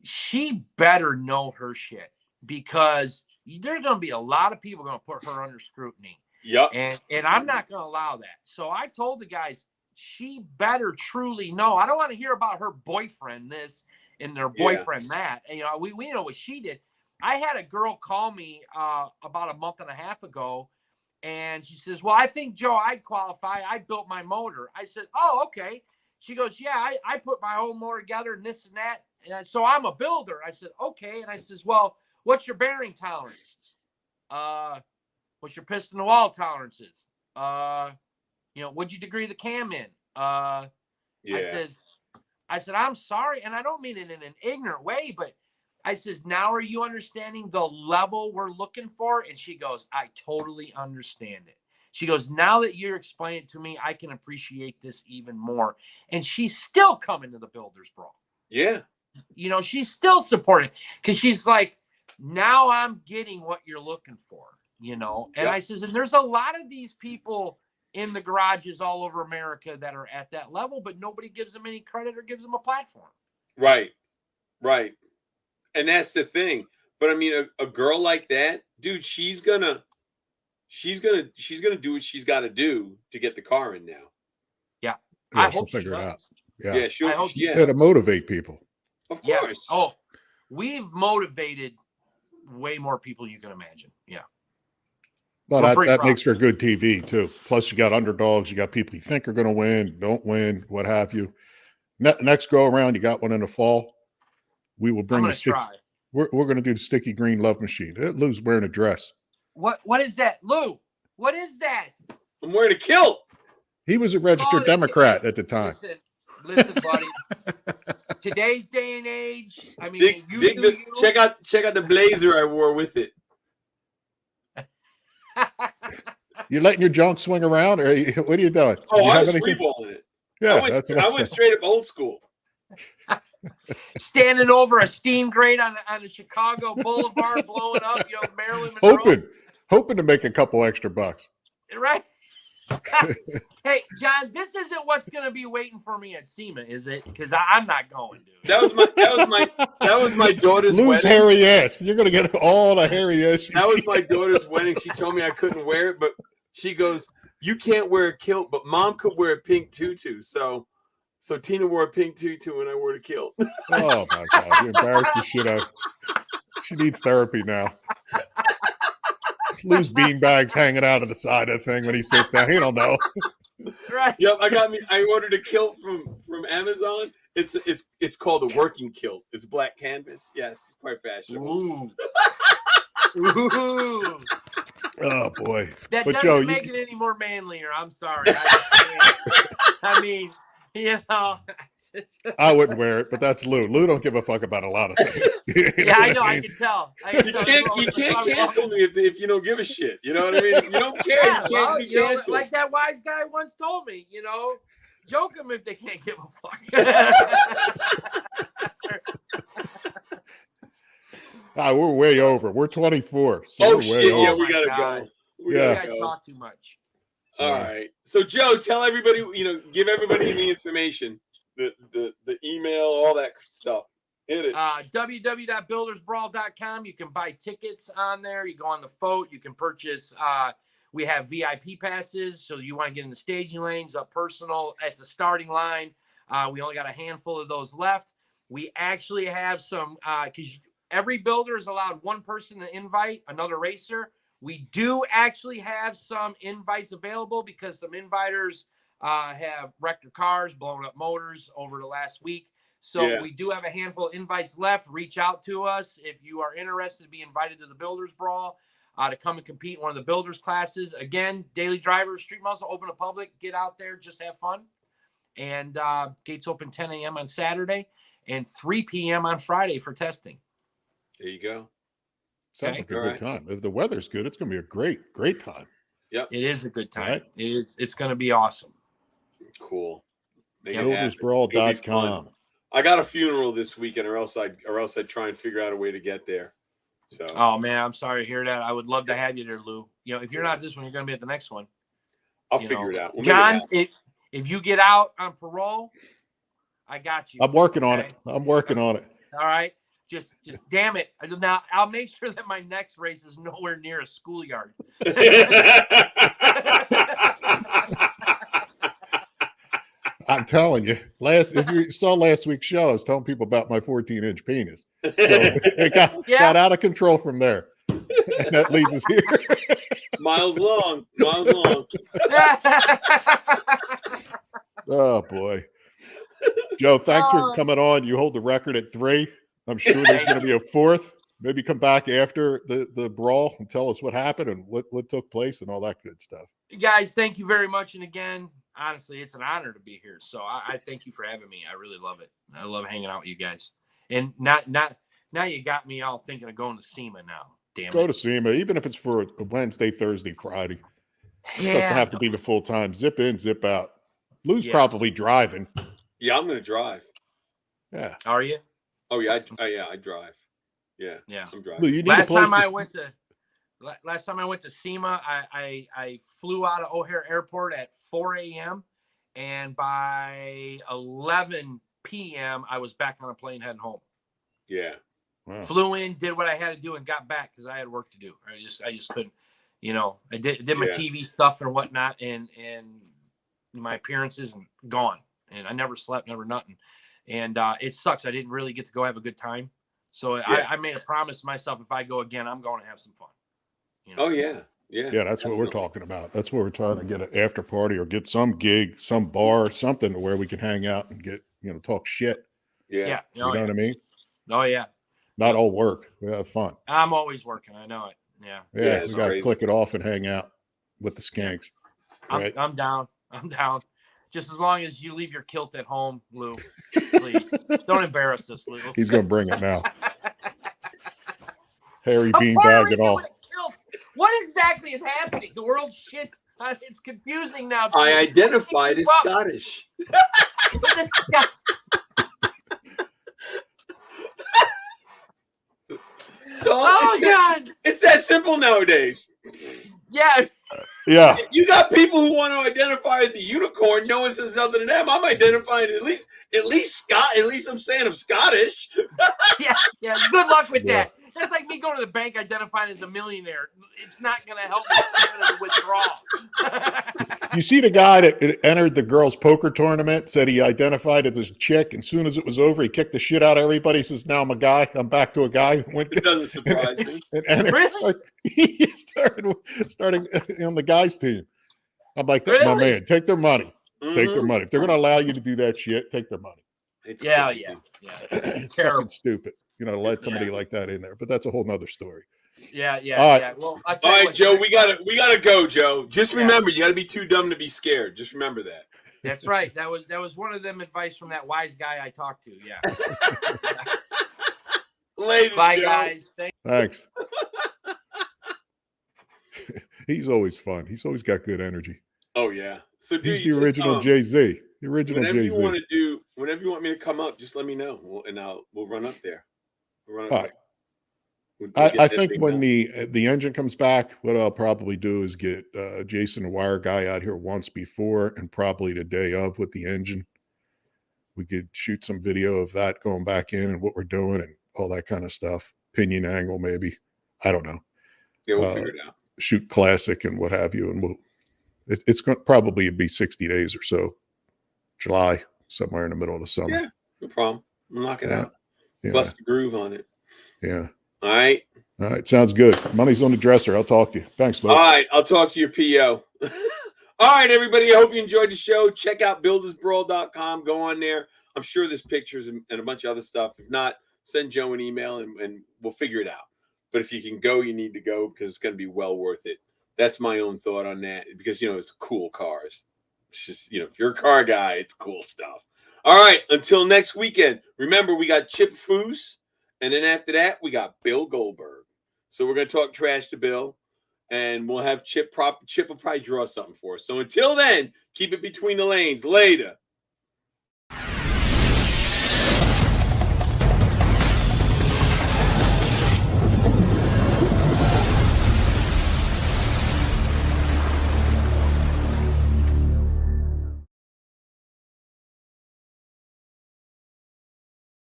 A: she better know her shit, because there's going to be a lot of people going to put her under scrutiny.
C: Yep.
A: And I'm not going to allow that. So I told the guys, she better truly know. I don't want to hear about her boyfriend this and their boyfriend that. And, you know, we know what she did. I had a girl call me about a month and a half ago, and she says, well, I think, Joe, I'd qualify. I built my motor. I said, oh, okay. She goes, yeah, I put my whole motor together and this and that. And so I'm a builder. I said, okay. And I says, well, what's your bearing tolerance? What's your piston to wall tolerances? What'd you degree the cam in?
C: Yeah.
A: I said, I'm sorry. And I don't mean it in an ignorant way, but I says, now are you understanding the level we're looking for? And she goes, I totally understand it. She goes, now that you're explaining it to me, I can appreciate this even more. And she's still coming to the Builders Brawl.
C: Yeah.
A: She's still supporting because she's like, now I'm getting what you're looking for, And I says, and there's a lot of these people in the garages all over America that are at that level, but nobody gives them any credit or gives them a platform.
C: Right. And that's the thing. But I mean, a girl like that, dude, she's gonna do what she's got to do to get the car in now.
A: Yeah,
D: I hope she'll figure it out. Yeah, to motivate people.
C: Of course.
A: Yes. Oh, we've motivated way more people you can imagine. Yeah.
D: Well, that makes for good TV too. Plus, you got underdogs. You got people you think are going to win, don't win, what have you. Next go around, you got one in the fall. We will bring we're going to do the sticky green love machine. Lou's wearing a dress.
A: What is that, Lou? What is that?
C: I'm wearing a kilt.
D: He was a registered Democrat at the time.
A: Listen, buddy. Today's day and age, I mean,
C: check out the blazer I wore with it.
D: You letting your junk swing around, or what are you doing?
C: Oh, I was freeballing it.
D: Yeah,
C: I went straight up old school.
A: Standing over a steam grate on a Chicago Boulevard, blowing up, Marilyn Monroe.
D: Hoping to make a couple extra bucks.
A: Right? Hey, John, this isn't what's going to be waiting for me at SEMA, is it? Because I'm not going, dude.
C: That was my daughter's
D: Lose
C: wedding.
D: hairy ass. You're going to get all the hairy ass.
C: That was my daughter's wedding. She told me I couldn't wear it, but she goes, "You can't wear a kilt, but Mom could wear a pink tutu." So Tina wore a pink tutu and I wore the kilt.
D: Oh my God! You embarrassed the shit out. She needs therapy now. Lou's beanbags hanging out of the side of the thing when he sits down. He don't know.
A: Right.
C: Yep, I ordered a kilt from Amazon. It's called a working kilt. It's black canvas. Yes, it's quite fashionable.
A: Ooh.
D: Oh boy.
A: That doesn't make it any more manlier. I'm sorry. I mean,
D: I wouldn't wear it, but that's Lou. Lou don't give a fuck about a lot of things.
A: Yeah, I know. I can tell.
C: You can't cancel me if you don't give a shit. You know what I mean? If you don't care, you can't be canceled.
A: Like that wise guy once told me, joke them if they can't give a fuck.
D: We're way over. We're 24. So
C: oh,
D: we're
C: shit.
D: Way
C: yeah,
D: over.
C: we got to go.
A: You guys talk too much.
C: All right. So, Joe, tell everybody, give everybody the information, the email, all that stuff. Hit it.
A: www.buildersbrawl.com. You can buy tickets on there. You go on the vote. You can purchase. We have VIP passes. So you want to get in the staging lanes, up personal at the starting line. We only got a handful of those left. We actually have some, because every builder is allowed one person to invite, another racer. We do actually have some invites available because some inviters have wrecked their cars, blown up motors over the last week. So we do have a handful of invites left. Reach out to us if you are interested to be invited to the Builders Brawl to come and compete in one of the builders classes. Again, daily drivers, street muscle, open to public. Get out there, just have fun. And gates open 10 a.m. on Saturday and 3 p.m. on Friday for testing.
C: There you go.
D: Sounds like a good time. If the weather's good, it's going to be a great time.
C: Yep.
A: It is a good time. Right? It's going to be awesome.
C: Cool.
D: BuildersBrawl.com.
C: I got a funeral this weekend, or else I'd try and figure out a way to get there. So.
A: Oh man, I'm sorry to hear that. I would love to have you there, Lou. If you're not this one, you're going to be at the next one.
C: I'll figure it out.
A: John, if you get out on parole, I got you.
D: I'm working on it. All
A: right. Just damn it. Now I'll make sure that my next race is nowhere near a schoolyard.
D: I'm telling you, if you saw last week's show, I was telling people about my 14-inch penis. So it got out of control from there. And that leads us here.
C: Miles long.
D: Oh boy. Joe, thanks for coming on. You hold the record at 3. I'm sure there's going to be a 4th. Maybe come back after the brawl and tell us what happened and what took place and all that good stuff.
A: Guys, thank you very much. And again, honestly, it's an honor to be here. So I thank you for having me. I really love it. I love hanging out with you guys. And now you got me all thinking of going to SEMA now. Damn
D: Go
A: it.
D: to SEMA, even if it's for a Wednesday, Thursday, Friday. It
A: Yeah.
D: doesn't have to be the full time. Zip in, zip out. Lou's probably driving.
C: Yeah, I'm gonna drive.
D: Yeah.
A: Are you?
C: Oh yeah, I drive. Yeah. I'm driving.
D: Lou, you need
A: last
D: a place
A: time I went to SEMA, I flew out of O'Hare Airport at 4 a.m. and by 11 p.m. I was back on a plane heading home.
C: Yeah.
D: Wow.
A: Flew in, did what I had to do, and got back because I had work to do. I just couldn't, I did my TV stuff and whatnot, and my appearances and gone. And I never slept, never nothing. And it sucks. I didn't really get to go have a good time. So I made a promise to myself, if I go again, I'm going to have some fun.
C: Oh yeah. Yeah.
D: Yeah, that's what we're talking about. That's what we're trying to get an after party or get some gig, some bar, something where we can hang out and get, talk shit.
C: Yeah.
D: You know what I mean?
A: Oh yeah.
D: Not all work. We have fun.
A: I'm always working. I know it. Yeah.
D: Yeah, we got to click it off and hang out with the skanks. Right?
A: I'm down. I'm down. Just as long as you leave your kilt at home, Lou. Please. Don't embarrass us, Lou.
D: He's going to bring it now. Hairy beanbag and all.
A: What exactly is happening? The world shit. It's confusing now.
C: I identified as Scottish.
A: God!
C: It's that simple nowadays.
A: Yeah.
D: Yeah.
C: You got people who want to identify as a unicorn. No one says nothing to them. I'm identifying at least I'm saying I'm Scottish.
A: Yeah. Good luck with that. That's like me going to the bank identifying as a millionaire. It's not going to help me withdraw.
D: You see the guy that entered the girls' poker tournament, said he identified as a chick, and as soon as it was over, he kicked the shit out of everybody. He says, now I'm a guy. I'm back to a guy.
C: It doesn't surprise me.
D: Really? He started on the guys' team. I'm like, my man, take their money.
C: Mm-hmm.
D: Take their money. If they're going to allow you to do that shit, take their money.
C: It's
A: crazy.
D: It's fucking stupid. Let somebody like that in there, but that's a whole nother story.
A: Yeah.
D: All right.
A: Yeah. Well,
C: all right, Joe, we gotta go, Joe. Just remember, you gotta be too dumb to be scared. Just remember that.
A: That's right. That was one of them advice from that wise guy I talked to. Yeah.
C: Later,
A: bye,
C: Joe.
A: guys.
D: Thanks. He's always fun. He's always got good energy.
C: Oh yeah. So
D: he's the original Jay-Z. The original
C: whenever
D: Jay-Z.
C: Whenever you want me to come up, just let me know, we'll run up there.
D: All right. I think when the engine comes back, what I'll probably do is get Jason, the wire guy, out here once before and probably the day of with the engine. We could shoot some video of that going back in and what we're doing and all that kind of stuff. Pinion angle, maybe. I don't know.
C: Yeah, we'll figure it out.
D: Shoot classic and what have you, and it's going to probably be 60 days or so. July, somewhere in the middle of the summer.
C: Yeah, no problem. We'll knock it out.
D: Yeah.
C: Bust a groove on it.
D: Yeah.
C: All right.
D: Sounds good. Money's on the dresser. I'll talk to you. Thanks, Lou.
C: All right. I'll talk to your PO. All right, everybody. I hope you enjoyed the show. Check out buildersbrawl.com. Go on there. I'm sure there's pictures and a bunch of other stuff. If not, send Joe an email and we'll figure it out. But if you can go, you need to go because it's going to be well worth it. That's my own thought on that because, it's cool cars. It's just, if you're a car guy, it's cool stuff. All right. Until next weekend, remember, we got Chip Foose. And then after that, we got Bill Goldberg. So we're going to talk trash to Bill. And we'll have Chip will probably draw something for us. So until then, keep it between the lanes. Later.